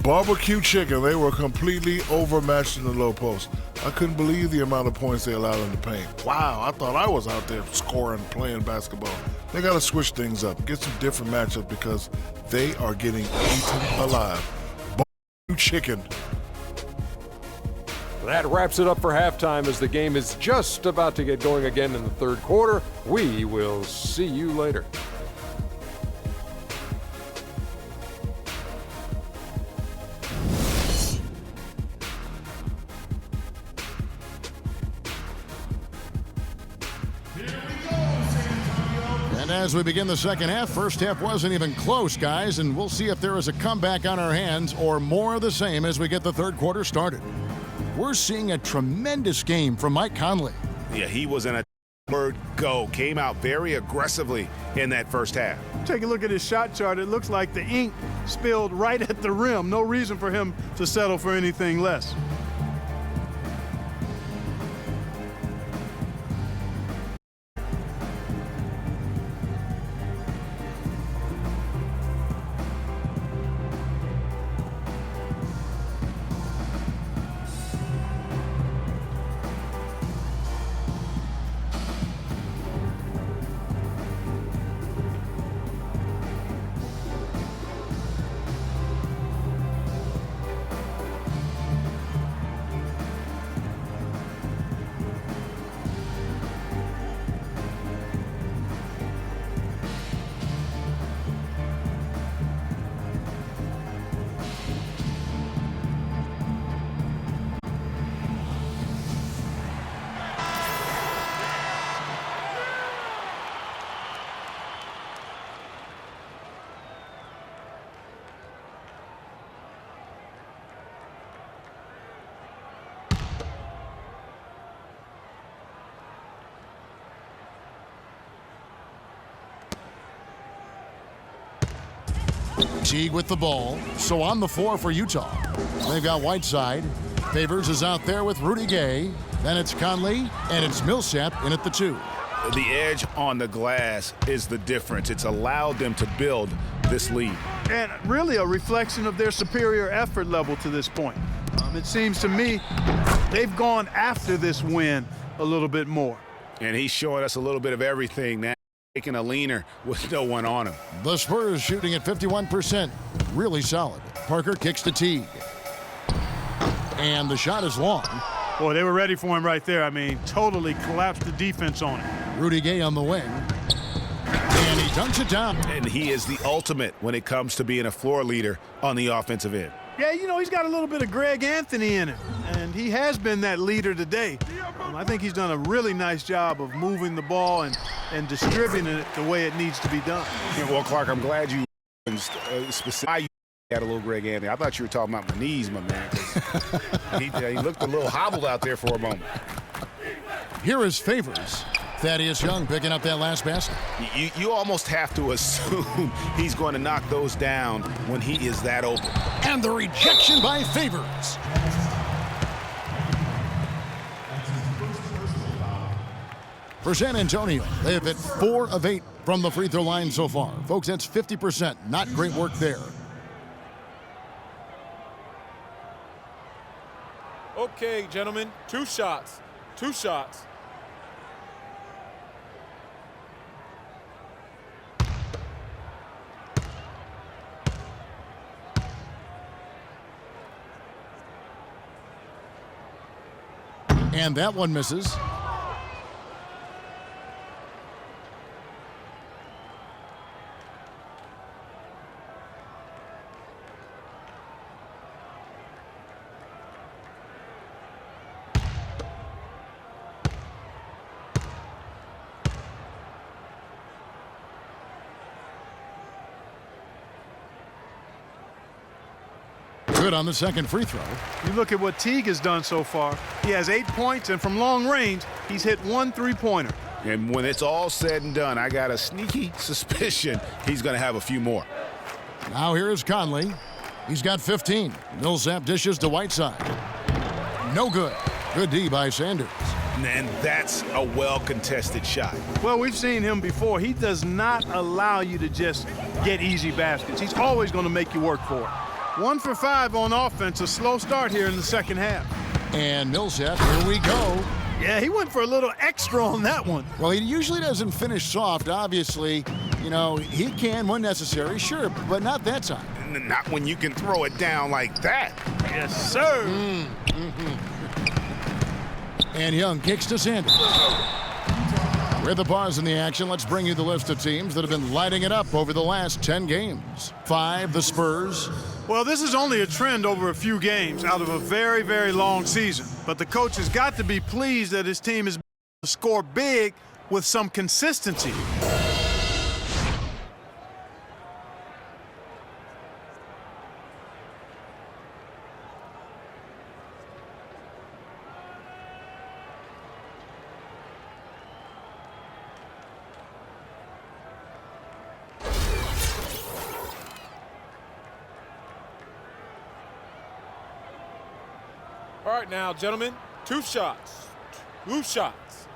Barbecue chicken. They were completely overmatched in the low post. I couldn't believe the amount of points they allowed in the paint. Wow, I thought I was out there scoring, playing basketball. They got to switch things up, get some different matchups because they are getting eaten alive. Chicken. That wraps it up for halftime as the game is just about to get going again in the third quarter. We will see you later. And as we begin the second half, first half wasn't even close, guys, and we'll see if there is a comeback on our hands or more of the same as we get the third quarter started. We're seeing a tremendous game from Mike Conley. Yeah, he was in a word go. Came out very aggressively in that first half. Take a look at his shot chart. It looks like the ink spilled right at the rim. No reason for him to settle for anything less. Teague with the ball. So on the floor for Utah. They've got Whiteside. Favors is out there with Rudy Gay. Then it's Conley, and it's Millsap in at the 2. The edge on the glass is the difference. It's allowed them to build this lead. And really a reflection of their superior effort level to this point. It seems to me they've gone after this win a little bit more. And he's showing us a little bit of everything now. Taking a leaner with no one on him. The Spurs shooting at 51%. Really solid. Parker kicks to Teague. And the shot is long. Boy, they were ready for him right there. I mean, totally collapsed the defense on him. Rudy Gay on the wing. And he dunks it down. And he is the ultimate when it comes to being a floor leader on the offensive end. Yeah, you know, he's got a little bit of Greg Anthony in him, and he has been that leader today. I think he's done a really nice job of moving the ball and distributing it the way it needs to be done. Yeah, well, Clark, I'm glad you specifically had a little Greg Anthony. I thought you were talking about my knees, my man. He looked a little hobbled out there for a moment. Here is Favors. Thaddeus Young picking up that last basket. You almost have to assume he's going to knock those down when he is that open. And the rejection by Favors. For San Antonio, they have hit 4 of 8 from the free throw line so far. Folks, that's 50%. Not great work there. Okay, gentlemen, 2 shots. 2 shots. And that one misses. Good on the second free throw. You look at what Teague has done so far. He has 8 points, and from long range, he's hit 1 3-pointer. And when it's all said and done, I got a sneaky suspicion he's going to have a few more. Now here is Conley. He's got 15. Millsap dishes to Whiteside. No good. Good D by Sanders. And that's a well-contested shot. Well, we've seen him before. He does not allow you to just get easy baskets. He's always going to make you work for it. 1 for 5 on offense. A slow start here in the second half. And Millsap, here we go. Yeah, he went for a little extra on that one. Well, he usually doesn't finish soft, obviously. You know, he can when necessary, sure, but not that time. Not when you can throw it down like that. Yes, sir. And Young kicks to Sanders. With the pause in the action, let's bring you the list of teams that have been lighting it up over the last 10 games. 5, the Spurs. Well, this is only a trend over a few games out of a very, very long season. But the coach has got to be pleased that his team is able to score big with some consistency. All right now, gentlemen, 2 shots. 2 shots.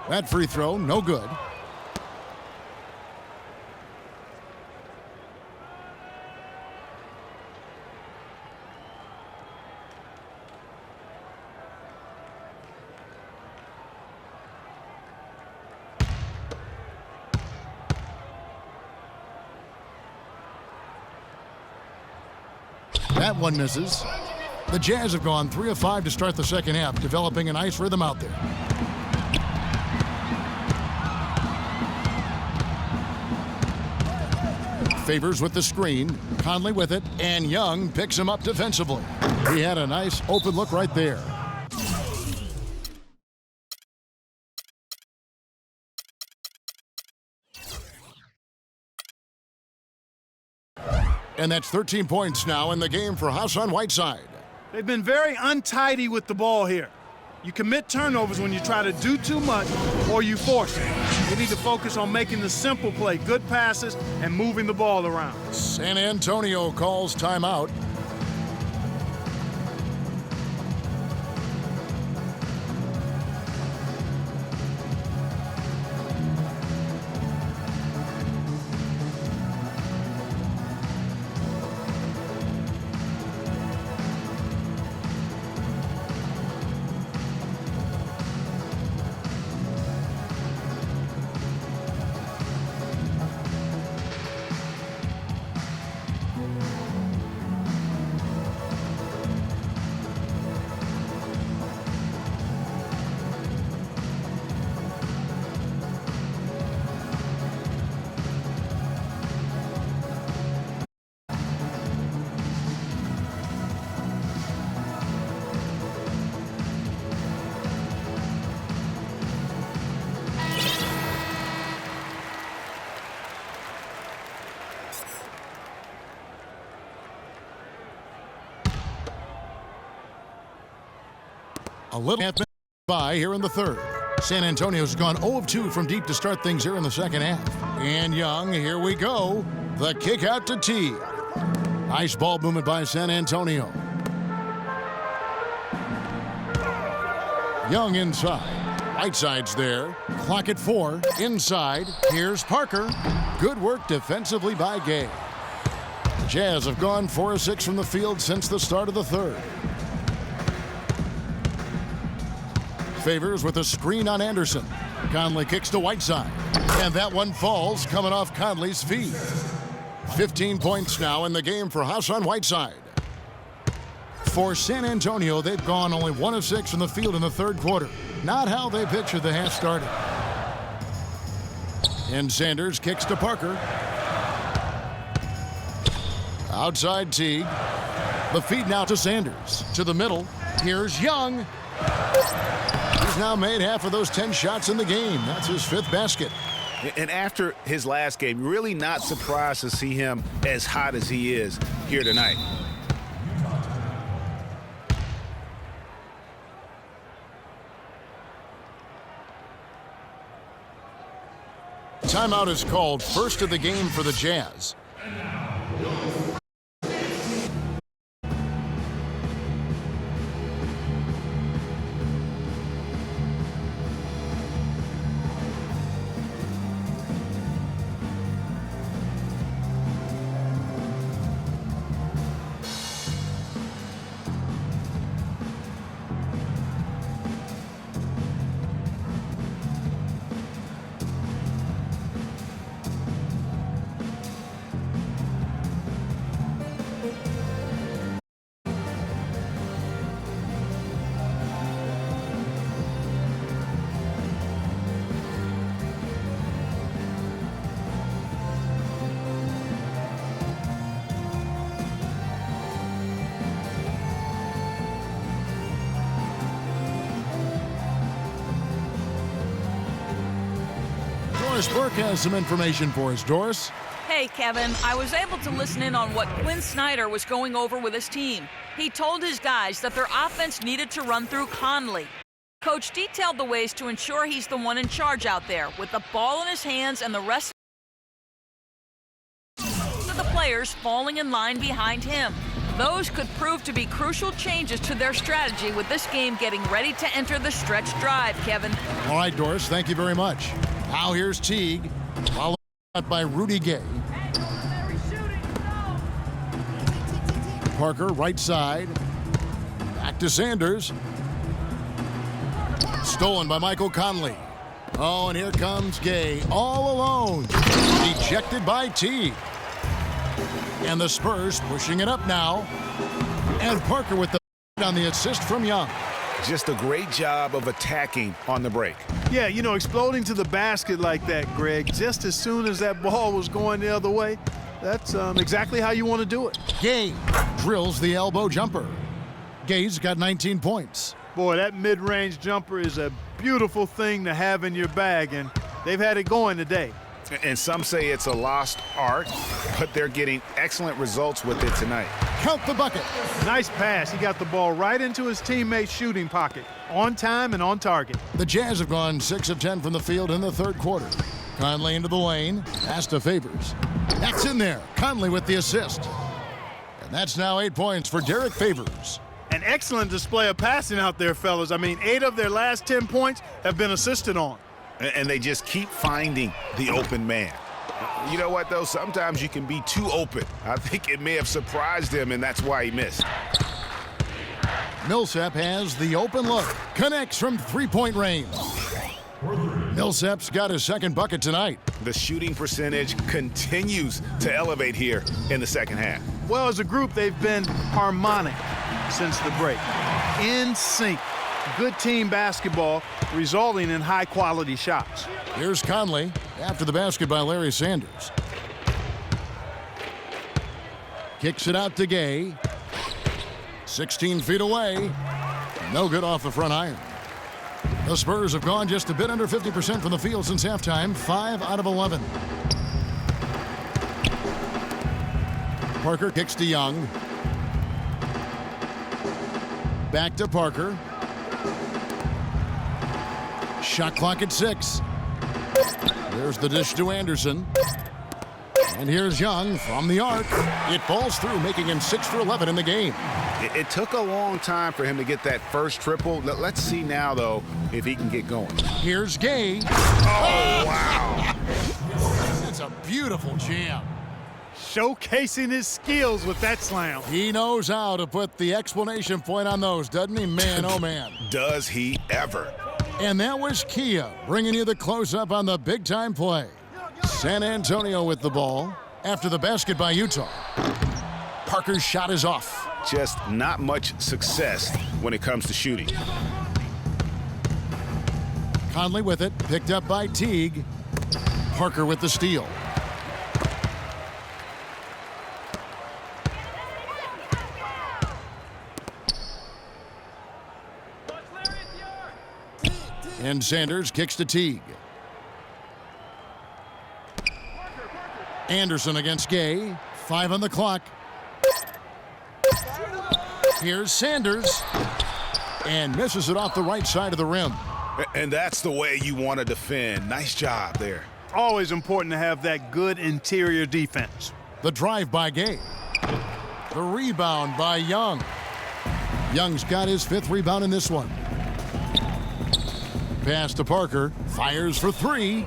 That free throw, no good. That one misses. The Jazz have gone 3 of 5 to start the second half, developing a nice rhythm out there. Favors with the screen, Conley with it, and Young picks him up defensively. He had a nice open look right there. And that's 13 points now in the game for Hassan Whiteside. They've been very untidy with the ball here. You commit turnovers when you try to do too much or you force it. They need to focus on making the simple play, good passes, and moving the ball around. San Antonio calls timeout. A little half minute by here in the third. San Antonio's gone 0 of 2 from deep to start things here in the second half. And Young, here we go. The kick out to T. Nice ball movement by San Antonio. Young inside. Whiteside's there. Clock at 4. Inside. Here's Parker. Good work defensively by Gay. Jazz have gone 4 of 6 from the field since the start of the third. Favors with a screen on Anderson. Conley kicks to Whiteside. And that one falls, coming off Conley's feet. 15 points now in the game for Hassan Whiteside. For San Antonio, they've gone only 1 of 6 from the field in the third quarter. Not how they pictured the half started. And Sanders kicks to Parker. Outside Teague. The feed now to Sanders. To the middle. Here's Young. He's now made half of those 10 shots in the game. That's his 5th basket. And after his last game, really not surprised to see him as hot as he is here tonight. Timeout is called, first of the game for the Jazz. Doris Burke has some information for us. Doris? Hey, Kevin, I was able to listen in on what Quinn Snyder was going over with his team. He told his guys that their offense needed to run through Conley. Coach detailed the ways to ensure he's the one in charge out there, with the ball in his hands and the rest of the players falling in line behind him. Those could prove to be crucial changes to their strategy with this game getting ready to enter the stretch drive, Kevin. All right, Doris, thank you very much. Now here's Teague, followed by Rudy Gay. Parker, right side. Back to Sanders. Stolen by Michael Conley. Oh, and here comes Gay, all alone. Ejected by Teague. And the Spurs pushing it up now. And Parker with the on the assist from Young. Just a great job of attacking on the break. Yeah, you know, exploding to the basket like that, Greg, just as soon as that ball was going the other way, that's exactly how you want to do it. Gay drills the elbow jumper. Gay's got 19 points. Boy, that mid-range jumper is a beautiful thing to have in your bag, and they've had it going today. And some say it's a lost art, but they're getting excellent results with it tonight. Count the bucket. Nice pass. He got the ball right into his teammate's shooting pocket. On time and on target. The Jazz have gone 6 of 10 from the field in the third quarter. Conley into the lane. Pass to Favors. That's in there. Conley with the assist. And that's now 8 points for Derek Favors. An excellent display of passing out there, fellas. I mean, 8 of their last 10 points have been assisted on. And they just keep finding the open man. You know what, though? Sometimes you can be too open. I think it may have surprised him, and that's why he missed. Millsap has the open look. Connects from three-point range. Millsap's got his second bucket tonight. The shooting percentage continues to elevate here in the second half. Well, as a group, they've been harmonic since the break. In sync. Good team basketball resulting in high-quality shots. Here's Conley after the basket by Larry Sanders. Kicks it out to Gay. 16 feet away. No good off the front iron. The Spurs have gone just a bit under 50% from the field since halftime, 5 out of 11. Parker kicks to Young. Back to Parker. Shot clock at 6. There's the dish to Anderson. And here's Young from the arc. It falls through, making him 6 for 11 in the game. It took a long time for him to get that first triple. Let's see now, though, if he can get going. Here's Gay. Oh, wow. That's a beautiful jam. Showcasing his skills with that slam. He knows how to put the exclamation point on those, doesn't he? Man, oh, man. Does he ever. And that was Kia bringing you the close-up on the big-time play. San Antonio with the ball after the basket by Utah. Parker's shot is off. Just not much success when it comes to shooting. Conley with it, picked up by Teague. Parker with the steal. And Sanders kicks to Teague. Anderson against Gay. 5 on the clock. Here's Sanders. And misses it off the right side of the rim. And that's the way you want to defend. Nice job there. Always important to have that good interior defense. The drive by Gay. The rebound by Young. Young's got his 5th rebound in this one. Pass to Parker. Fires for 3.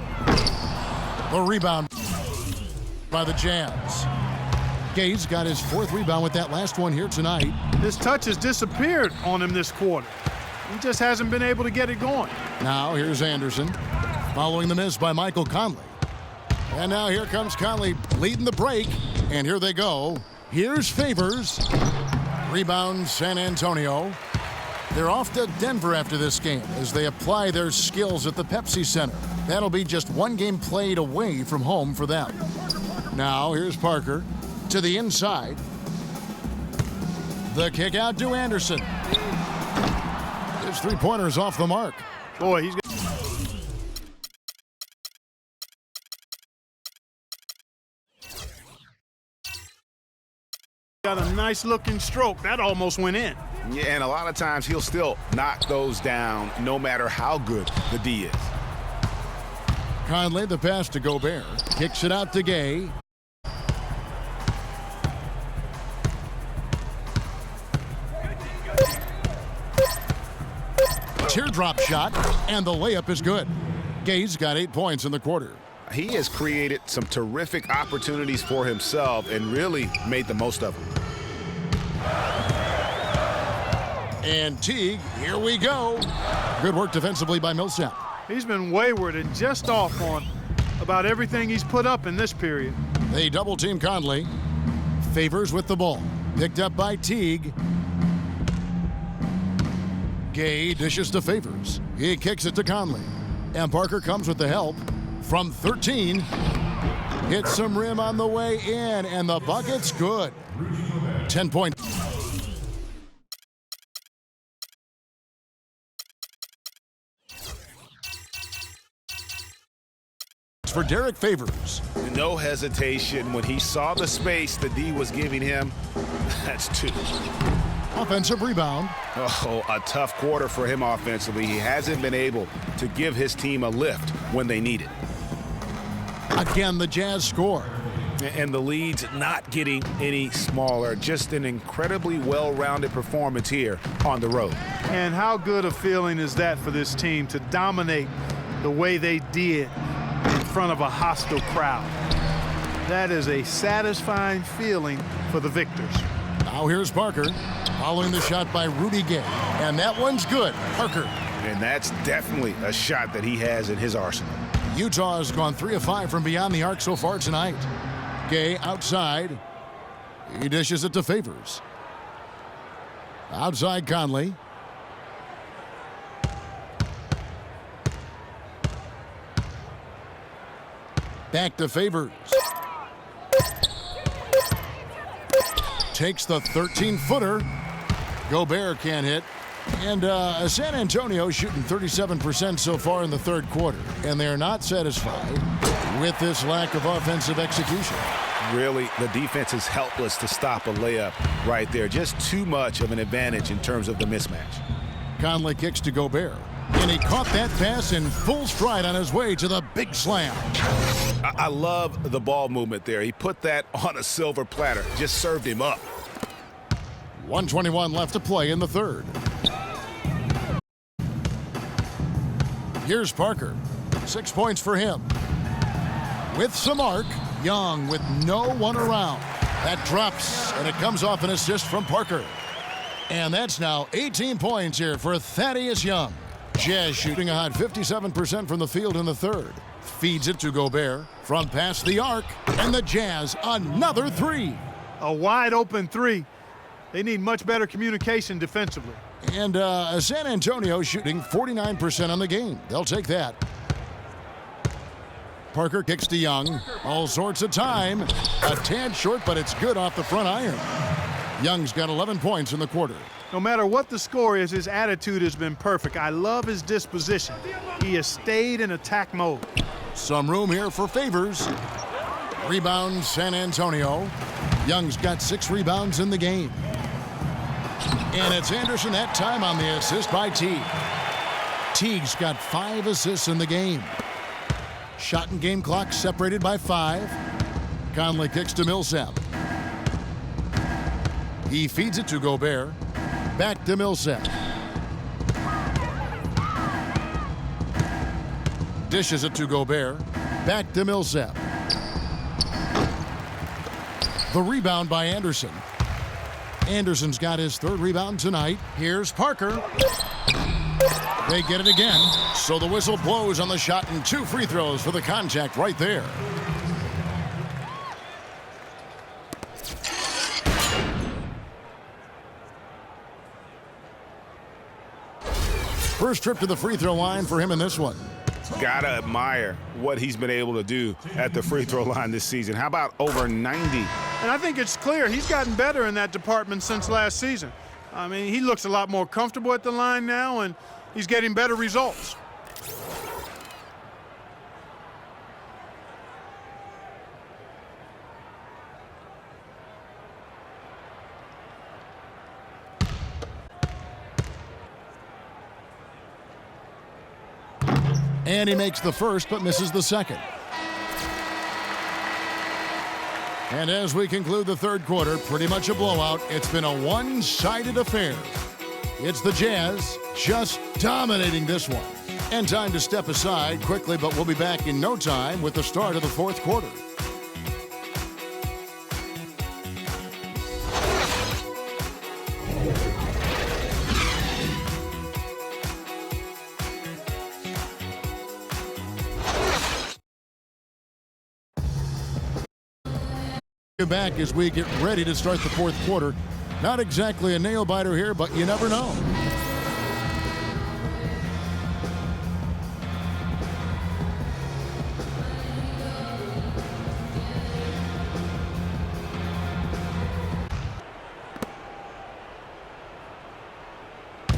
The rebound by the Jazz. Gay's got his 4th rebound with that last one here tonight. His touch has disappeared on him this quarter. He just hasn't been able to get it going. Now here's Anderson. Following the miss by Michael Conley. And now here comes Conley leading the break. And here they go. Here's Favors. Rebound San Antonio. They're off to Denver after this game as they apply their skills at the Pepsi Center. That'll be just one game played away from home for them. Now here's Parker to the inside. The kick out to Anderson. His 3-pointer's off the mark. Boy, he's Got a nice-looking stroke. That almost went in. Yeah, and a lot of times he'll still knock those down no matter how good the D is. Conley, the pass to Gobert. Kicks it out to Gay. Teardrop shot, and the layup is good. Gay's got 8 points in the quarter. He has created some terrific opportunities for himself and really made the most of them. And Teague, here we go. Good work defensively by Millsap. He's been wayward and just off on about everything he's put up in this period. They double team Conley. Favors with the ball. Picked up by Teague. Gay dishes to Favors. He kicks it to Conley. And Parker comes with the help from 13. Hits some rim on the way in, and the bucket's good. 10 points. For Derek Favors. No hesitation when he saw the space the D was giving him. That's 2. Offensive rebound. Oh, a tough quarter for him offensively. He hasn't been able to give his team a lift when they need it. Again, the Jazz score. And the lead's not getting any smaller. Just an incredibly well-rounded performance here on the road. And how good a feeling is that for this team to dominate the way they did in front of a hostile crowd? That is a satisfying feeling for the victors. Now here's Parker, following the shot by Rudy Gay. And that one's good. Parker. And that's definitely a shot that he has in his arsenal. Utah has gone 3 of 5 from beyond the arc so far tonight. Gay outside. He dishes it to Favors. Outside Conley. Back to Favors. Takes the 13-footer. Gobert can't hit. And San Antonio shooting 37% so far in the third quarter. And they're not satisfied with this lack of offensive execution. Really, the defense is helpless to stop a layup right there. Just too much of an advantage in terms of the mismatch. Conley kicks to Gobert. And he caught that pass in full stride on his way to the big slam. I love the ball movement there. He put that on a silver platter. Just served him up. 1:21 left to play in the third. Here's Parker. 6 points for him. With some arc, Young with no one around. That drops, and it comes off an assist from Parker. And that's now 18 points here for Thaddeus Young. Jazz shooting a hot 57% from the field in the third. Feeds it to Gobert from past the arc, and the Jazz another 3. A wide open 3. They need much better communication defensively. And San Antonio shooting 49% on the game. They'll take that. Parker kicks to Young. All sorts of time. A tad short, but it's good off the front iron. Young's got 11 points in the quarter. No matter what the score is, his attitude has been perfect. I love his disposition. He has stayed in attack mode. Some room here for Favors. Rebound San Antonio. Young's got 6 rebounds in the game. And it's Anderson that time on the assist by Teague. Teague's got 5 assists in the game. Shot and game clock separated by 5. Conley kicks to Millsap. He feeds it to Gobert. Back to Millsap. Dishes it to Gobert. Back to Millsap. The rebound by Anderson. Anderson's got his 3rd rebound tonight. Here's Parker. They get it again. So the whistle blows on the shot and 2 free throws for the contact right there. First trip to the free throw line for him in this one. Gotta admire what he's been able to do at the free throw line this season. How about over 90? And I think it's clear he's gotten better in that department since last season. I mean, he looks a lot more comfortable at the line now, and he's getting better results. And he makes the first but misses the second. And as we conclude the third quarter, pretty much a blowout. It's been a one-sided affair. It's the Jazz just dominating this one. And time to step aside quickly, but we'll be back in no time with the start of the fourth quarter. Back as we get ready to start the fourth quarter. Not exactly a nail-biter here, but you never know.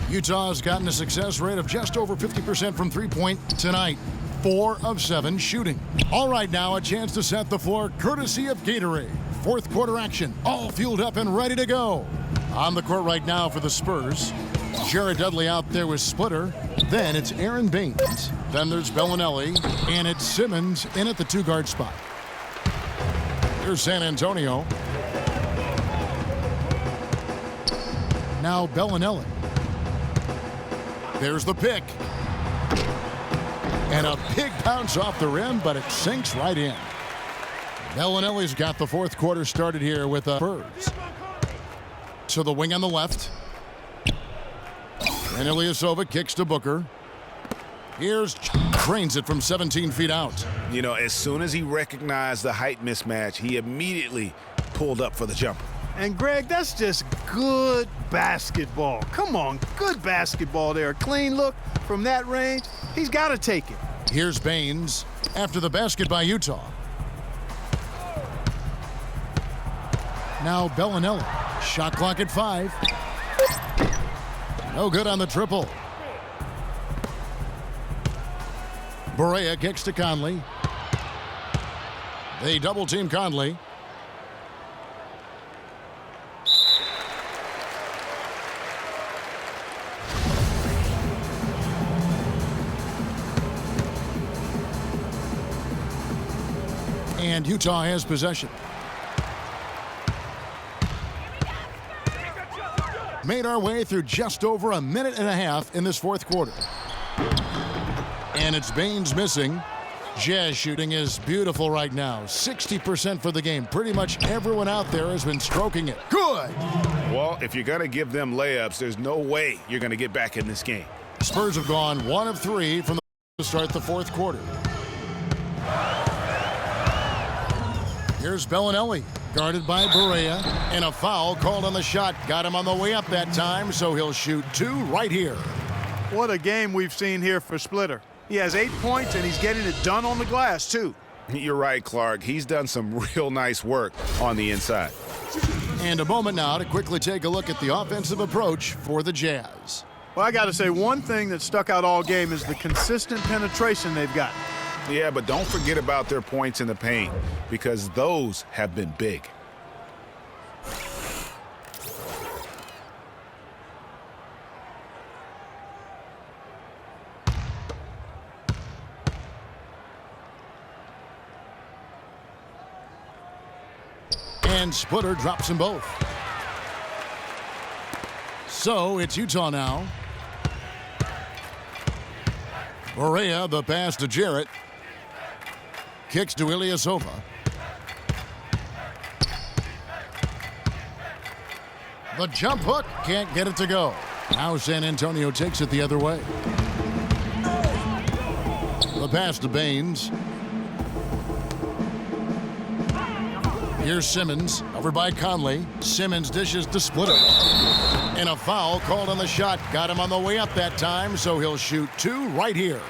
Utah's gotten a success rate of just over 50% from three-point tonight. 4 of 7 shooting. All right, now a chance to set the floor courtesy of Gatorade. Fourth quarter action, all fueled up and ready to go. On the court right now for the Spurs. Jared Dudley out there with Splitter. Then it's Aaron Baines. Then there's Bellinelli. And it's Simmons in at the two-guard spot. Here's San Antonio. Now Bellinelli. There's the pick. And a big bounce off the rim, but it sinks right in. Bellinelli's got the fourth quarter started here with the Spurs. To the wing on the left. And Ilyasova kicks to Booker. Here's trains it from 17 feet out. You know, as soon as he recognized the height mismatch, he immediately pulled up for the jumper. And Greg, that's just good basketball. Come on, good basketball there. A clean look from that range. He's got to take it. Here's Baines after the basket by Utah. Now Bellinelli. Shot clock at 5. No good on the triple. Barea kicks to Conley. They double team Conley. And Utah has possession. Made our way through just over a minute and a half in this fourth quarter. And it's Baines missing. Jazz shooting is beautiful right now. 60% for the game. Pretty much everyone out there has been stroking it. Good! Well, if you're going to give them layups, there's no way you're going to get back in this game. Spurs have gone 1 of 3 from to start the fourth quarter. Here's Bellinelli, guarded by Barea, and a foul called on the shot. Got him on the way up that time, so he'll shoot 2 right here. What a game we've seen here for Splitter. He has 8 points, and he's getting it done on the glass, too. You're right, Clark. He's done some real nice work on the inside. And a moment now to quickly take a look at the offensive approach for the Jazz. Well, I got to say, one thing that stuck out all game is the consistent penetration they've got. Yeah, but don't forget about their points in the paint, because those have been big. And Splitter drops them both. So it's Utah now. Barea, the pass to Jarrett. Kicks to Ilyasova. The jump hook, can't get it to go. Now San Antonio takes it the other way. The pass to Baines. Here's Simmons, over by Conley. Simmons dishes to Splitter. And a foul called on the shot. Got him on the way up that time, so he'll shoot 2 right here.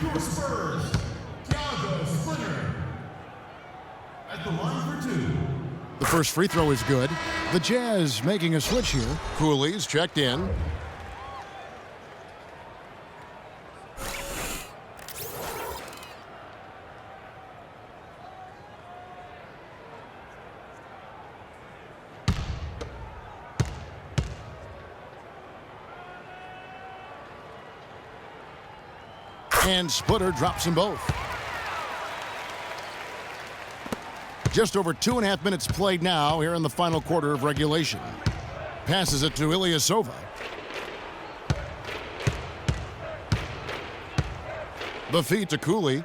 Your Spurs, a.k.a. Splitter. At the line for 2. The first free throw is good. The Jazz making a switch here. Cooley's checked in. And Splitter drops them both. Just over 2.5 minutes played now here in the final quarter of regulation. Passes it to Ilyasova. The feed to Cooley.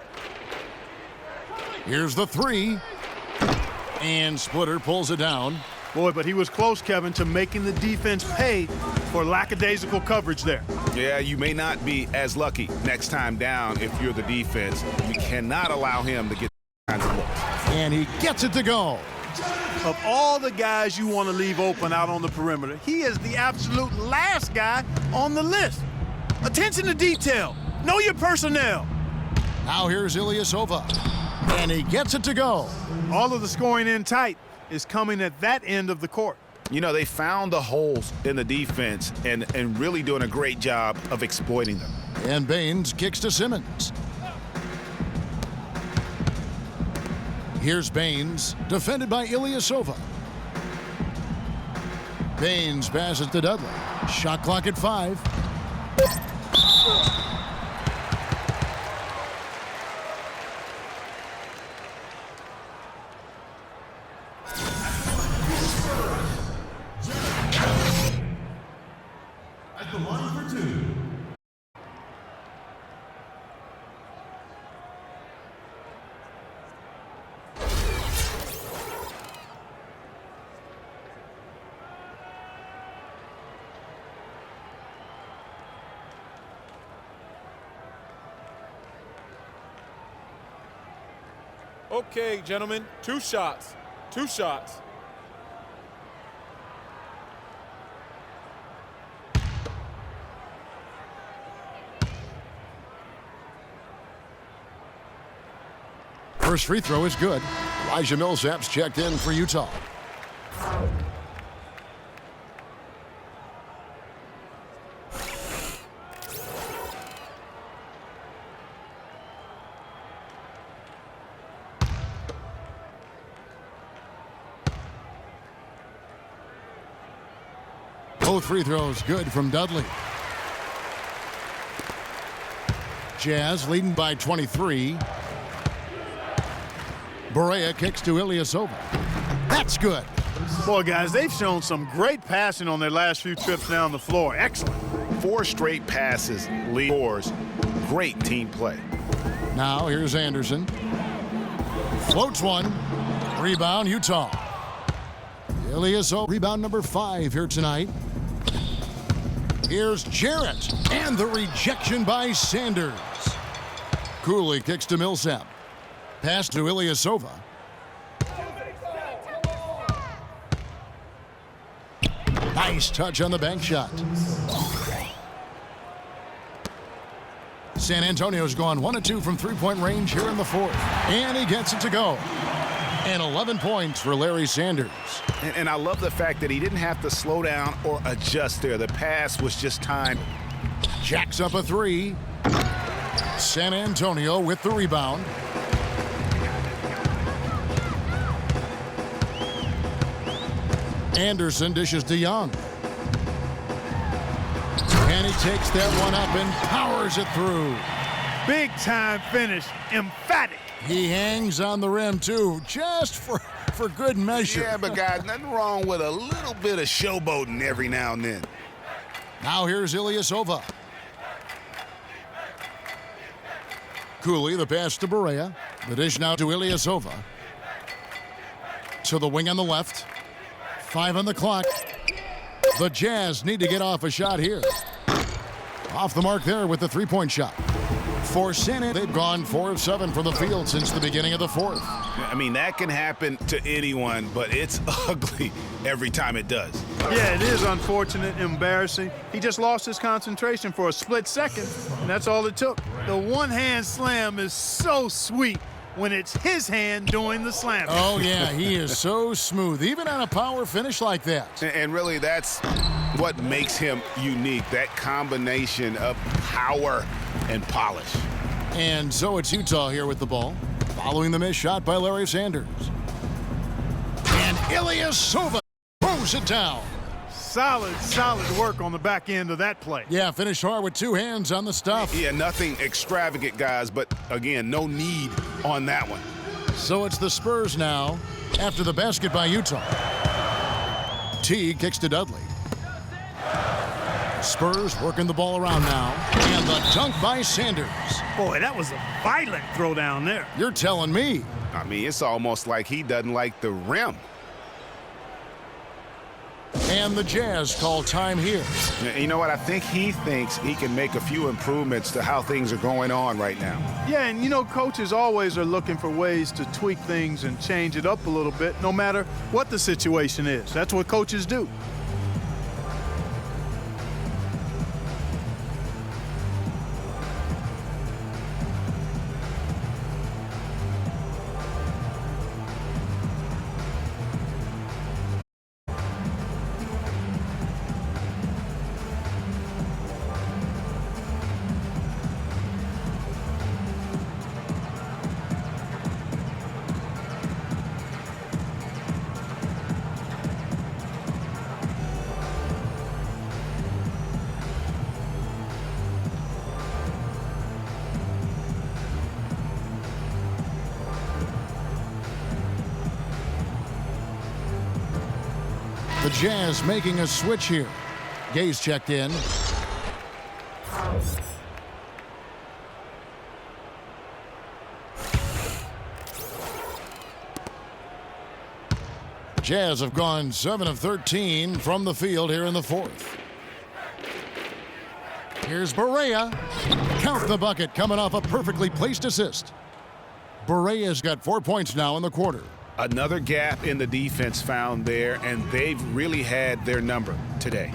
Here's the three. And Splitter pulls it down. Boy, but he was close, Kevin, to making the defense pay for lackadaisical coverage there. Yeah, you may not be as lucky next time down if you're the defense. You cannot allow him to get kinds of looks. And he gets it to go. Of all the guys you want to leave open out on the perimeter, he is the absolute last guy on the list. Attention to detail. Know your personnel. Now here's Ilyasova. And he gets it to go. All of the scoring in tight is coming at that end of the court. You know, they found the holes in the defense and really doing a great job of exploiting them. And Baines kicks to Simmons. Here's Baines, defended by Ilyasova. Baines passes to Dudley. Shot clock at 5. At the line for 2. Okay, gentlemen, 2 shots. 2 shots. First free throw is good. Elijah Millsap's checked in for Utah. Both free throws good from Dudley. Jazz leading by 23. Barea kicks to Ilyasova. That's good. Boy, guys, they've shown some great passing on their last few trips down the floor. Excellent. 4 straight passes, lead scores. Great team play. Now here's Anderson. Floats one. Rebound, Utah. Ilyasova, rebound number 5 here tonight. Here's Jarrett. And the rejection by Sanders. Cooley kicks to Millsap. Pass to Ilyasova. Nice touch on the bank shot. San Antonio's gone 1 of 2 from three-point range here in the fourth. And he gets it to go. And 11 points for Larry Sanders. And I love the fact that he didn't have to slow down or adjust there. The pass was just timed. Jacks up a 3. San Antonio with the rebound. Anderson dishes to Young. And he takes that one up and powers it through. Big time finish. Emphatic. He hangs on the rim, too, just for good measure. Yeah, but guys, nothing wrong with a little bit of showboating every now and then. Now here's Ilyasova. Cooley, the pass to Barea. The dish now to Ilyasova. To the wing on the left. 5 on the clock. The Jazz need to get off a shot here. Off the mark there with the three-point shot. For San Antonio, they've gone 4 of 7 from the field since the beginning of the fourth. I mean, that can happen to anyone, but it's ugly every time it does. Yeah, it is unfortunate, embarrassing. He just lost his concentration for a split second, and that's all it took. The one-hand slam is so sweet when it's his hand doing the slam. Oh, yeah, he is so smooth, even on a power finish like that. And really, that's what makes him unique, that combination of power and polish. And so it's Utah here with the ball, following the missed shot by Larry Sanders. And Ilyasova throws it down. solid work on the back end of that play. Yeah, finish hard with two hands on the stuff. Yeah, nothing extravagant, guys, but again, no need on that one. So it's the Spurs now after the basket by Utah. Teague kicks to Dudley. Spurs working the ball around now. And the dunk by Sanders. Boy, that was a violent throw down there. You're telling me. I mean, it's almost like he doesn't like the rim. And the Jazz call time here. You know what? I think he thinks he can make a few improvements to how things are going on right now. Yeah, and you know, coaches always are looking for ways to tweak things and change it up a little bit, no matter what the situation is. That's what coaches do. The Jazz making a switch here. Gay's checked in. Jazz have gone 7 of 13 from the field here in the fourth. Here's Barea. Count the bucket coming off a perfectly placed assist. Barea's got 4 points now in the quarter. Another gap in the defense found there, and they've really had their number today.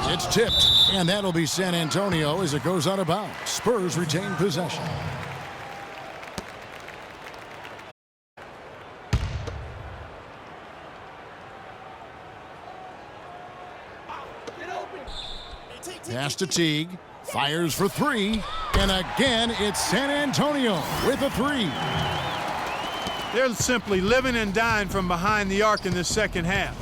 It's tipped, and that'll be San Antonio as it goes out of bounds. Spurs retain possession. Pass to Teague. Fires for three. And again, it's San Antonio with a three. They're simply living and dying from behind the arc in the second half.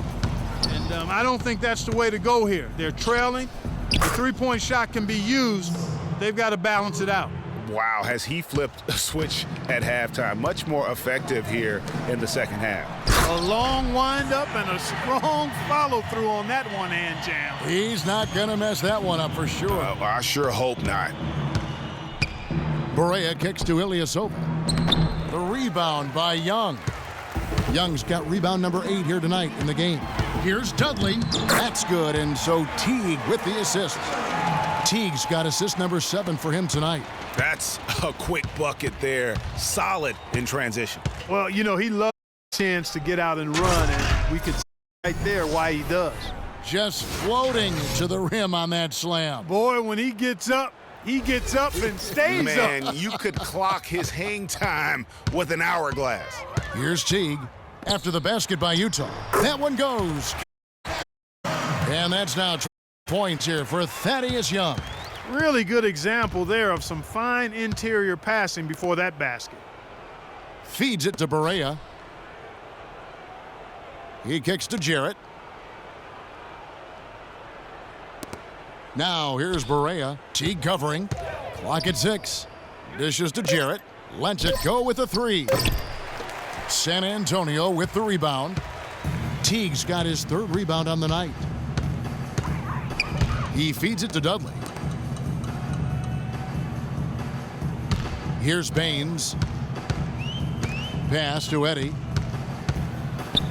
And I don't think that's the way to go here. They're trailing. The three-point shot can be used. They've got to balance it out. Wow, has he flipped a switch at halftime. Much more effective here in the second half. A long wind-up and a strong follow-through on that one-hand jam. He's not going to mess that one up for sure. I sure hope not. Barea kicks to Ilyasova. The rebound by Young. Young's got rebound number 8 here tonight in the game. Here's Dudley. That's good, and so Teague with the assist. Teague's got assist number 7 for him tonight. That's a quick bucket there. Solid in transition. Well, you know, he loves a chance to get out and run, and we could see right there why he does. Just floating to the rim on that slam. Boy, when he gets up and stays up. Man, you could clock his hang time with an hourglass. Here's Teague after the basket by Utah. That one goes. And that's now 2 points here for Thaddeus Young. Really good example there of some fine interior passing before that basket. Feeds it to Barea. He kicks to Jarrett. Now here's Barea. Teague covering. Clock at 6. Dishes to Jarrett. Lets it go with a 3. San Antonio with the rebound. Teague's got his 3rd rebound on the night. He feeds it to Dudley. Here's Baines. Pass to Eddie.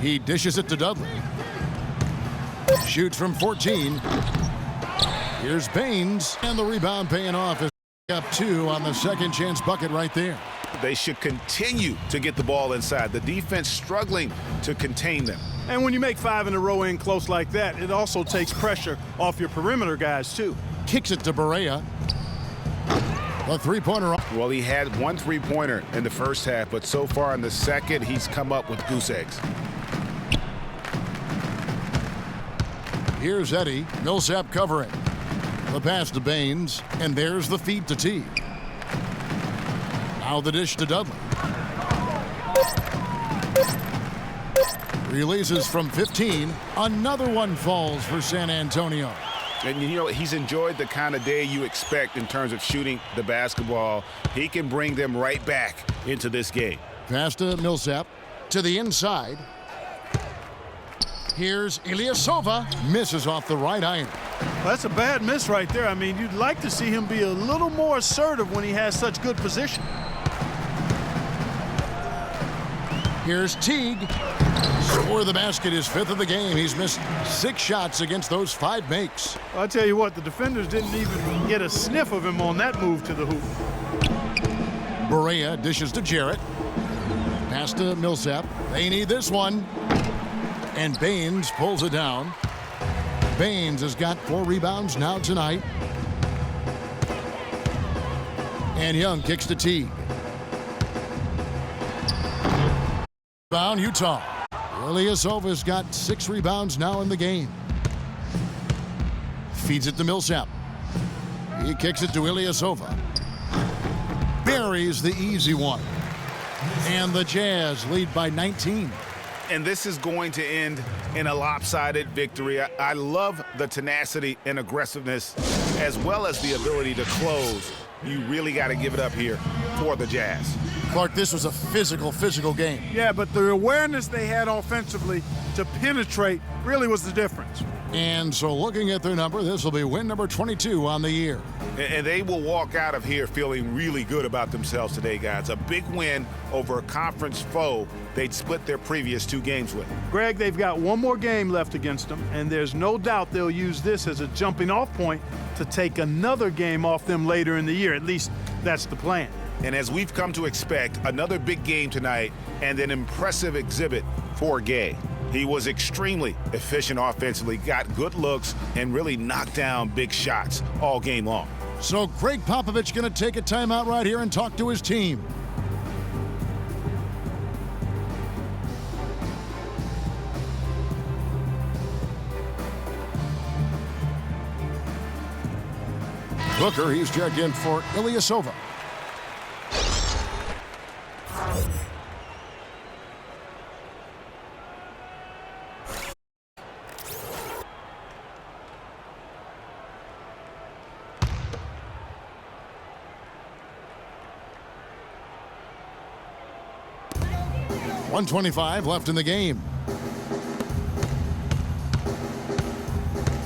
He dishes it to Dudley. Shoots from 14. Here's Baines, and the rebound paying off is up 2 on the second chance bucket right there. They should continue to get the ball inside. The defense struggling to contain them. And when you make 5 in a row in close like that, it also takes pressure off your perimeter guys, too. Kicks it to Barea. The three-pointer. Well, he had 1 3-pointer in the first half, but so far in the second, he's come up with goose eggs. Here's Eddie. Millsap covering. The pass to Baines, and there's the feed to Teague. Now the dish to Dudley. Releases from 15. Another one falls for San Antonio. And you know, he's enjoyed the kind of day you expect in terms of shooting the basketball. He can bring them right back into this game. Pass to Millsap to the inside. Here's Ilyasova. Misses off the right iron. That's a bad miss right there. I mean, you'd like to see him be a little more assertive when he has such good position. Here's Teague. Score the basket, his 5th of the game. He's missed 6 shots against those 5 makes. I'll tell you what, the defenders didn't even get a sniff of him on that move to the hoop. Barea dishes to Jarrett. Pass to Millsap. They need this one. And Baines pulls it down. Baines has got 4 rebounds now tonight. And Young kicks to Teague. Rebound, Utah. Ilyasova's got 6 rebounds now in the game. Feeds it to Millsap. He kicks it to Ilyasova. Buries the easy one. And the Jazz lead by 19. And this is going to end in a lopsided victory. I love the tenacity and aggressiveness as well as the ability to close. You really got to give it up here for the Jazz. Clark, this was a physical game. Yeah, but the awareness they had offensively to penetrate really was the difference. And so looking at their number, this will be win number 22 on the year. And they will walk out of here feeling really good about themselves today, guys. A big win over a conference foe they'd split their previous 2 games with. Greg, they've got one more game left against them, and there's no doubt they'll use this as a jumping-off point to take another game off them later in the year. At least that's the plan. And as we've come to expect, another big game tonight and an impressive exhibit for Gay. He was extremely efficient offensively, got good looks, and really knocked down big shots all game long. So Greg Popovich going to take a timeout right here and talk to his team. Booker, he's checked in for Ilyasova. .125 left in the game.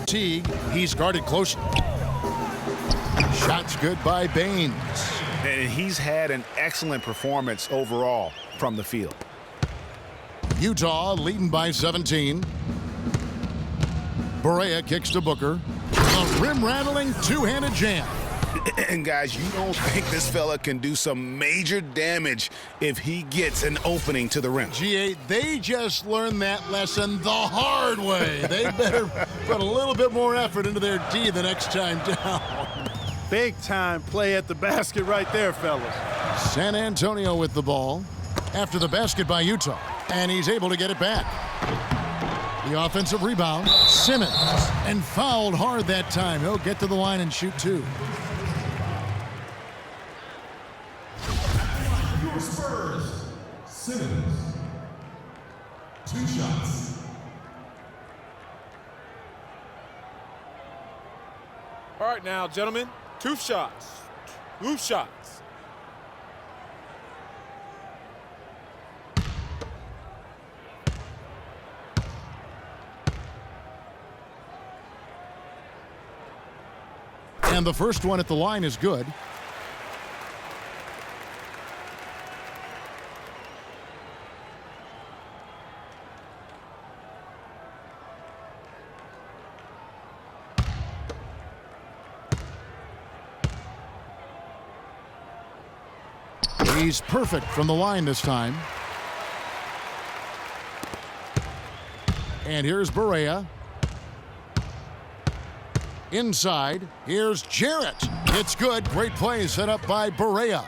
Teague, he's guarded closely. Shots good by Baines. And he's had an excellent performance overall from the field. Utah leading by 17. Barea kicks to Booker. A rim-rattling two-handed jam. And guys, you don't think this fella can do some major damage if he gets an opening to the rim. G.A., they just learned that lesson the hard way. They better put a little bit more effort into their D the next time down. Big time play at the basket right there, fellas. San Antonio with the ball after the basket by Utah. And he's able to get it back. The offensive rebound, Simmons. And fouled hard that time. He'll get to the line and shoot 2. Your Spurs, Simmons. 2 shots. All right now, gentlemen, 2 shots. 2 shots. And the first one at the line is good. He's perfect from the line this time. And here's Barea. Inside, here's Jarrett. It's good. Great play set up by Barea.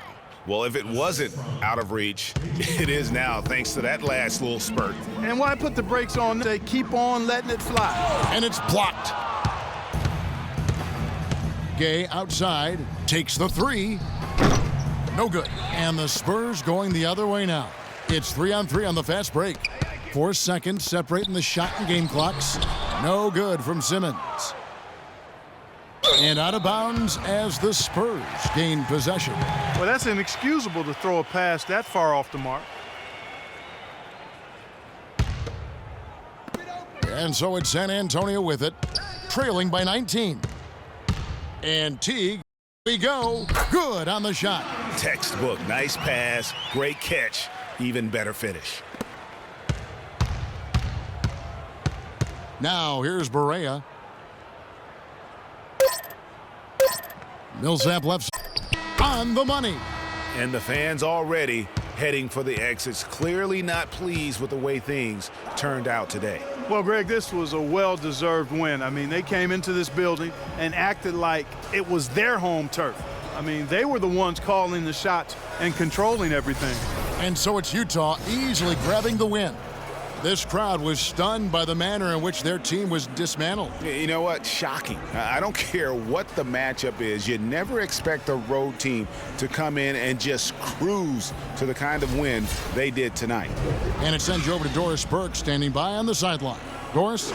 Well, if it wasn't out of reach, it is now thanks to that last little spurt. And why put the brakes on? They keep on letting it fly. And it's blocked. Gay outside, takes the 3. No good. And the Spurs going the other way now. It's 3-on-3 on the fast break. 4 seconds separating the shot and game clocks. No good from Simmons. And out of bounds as the Spurs gain possession. Well, that's inexcusable to throw a pass that far off the mark. And so it's San Antonio with it, trailing by 19. And Teague, we go, good on the shot. Textbook, nice pass, great catch, even better finish. Now here's Barea. Millsap left on the money. And the fans already heading for the exits, clearly not pleased with the way things turned out today. Well, Greg, this was a well-deserved win. I mean, they came into this building and acted like it was their home turf. I mean, they were the ones calling the shots and controlling everything. And so it's Utah easily grabbing the win. This crowd was stunned by the manner in which their team was dismantled. You know what? Shocking. I don't care what the matchup is. You never expect a road team to come in and just cruise to the kind of win they did tonight. And it sends you over to Doris Burke standing by on the sideline. Doris?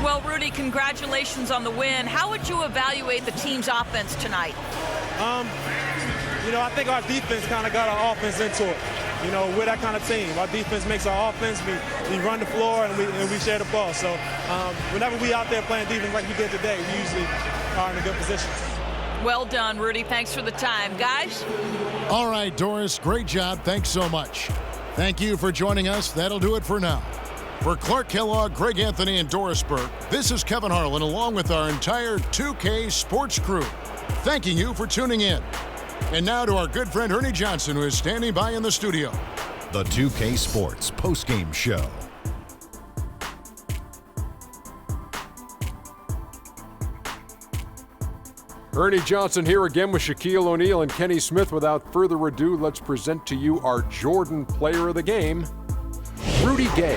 Well, Rudy, congratulations on the win. How would you evaluate the team's offense tonight? You know, I think our defense kind of got our offense into it. You know, we're that kind of team. Our defense makes our offense. We run the floor and we share the ball. So whenever we out there playing defense like we did today, we usually are in a good position. Well done, Rudy. Thanks for the time. Guys? All right, Doris, great job. Thanks so much. Thank you for joining us. That'll do it for now. For Clark Kellogg, Greg Anthony, and Doris Burke, this is Kevin Harlan along with our entire 2K Sports crew, thanking you for tuning in. And now to our good friend Ernie Johnson, who is standing by in the studio. The 2K Sports postgame show. Ernie Johnson here again with Shaquille O'Neal and Kenny Smith. Without further ado, let's present to you our Jordan Player of the Game, Rudy Gay.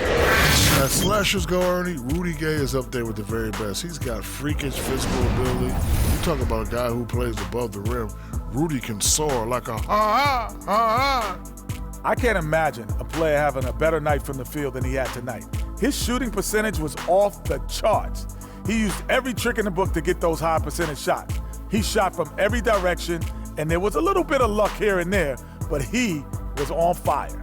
As slashers go, Ernie, Rudy Gay is up there with the very best. He's got freakish physical ability. You talk about a guy who plays above the rim. Rudy can soar like a ha-ha. I can't imagine a player having a better night from the field than he had tonight. His shooting percentage was off the charts. He used every trick in the book to get those high percentage shots. He shot from every direction, and there was a little bit of luck here and there, but he was on fire.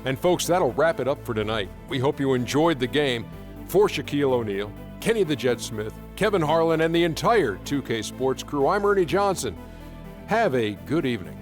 And folks, that'll wrap it up for tonight. We hope you enjoyed the game. For Shaquille O'Neal, Kenny the Jet Smith, Kevin Harlan, and the entire 2K Sports crew, I'm Ernie Johnson. Have a good evening.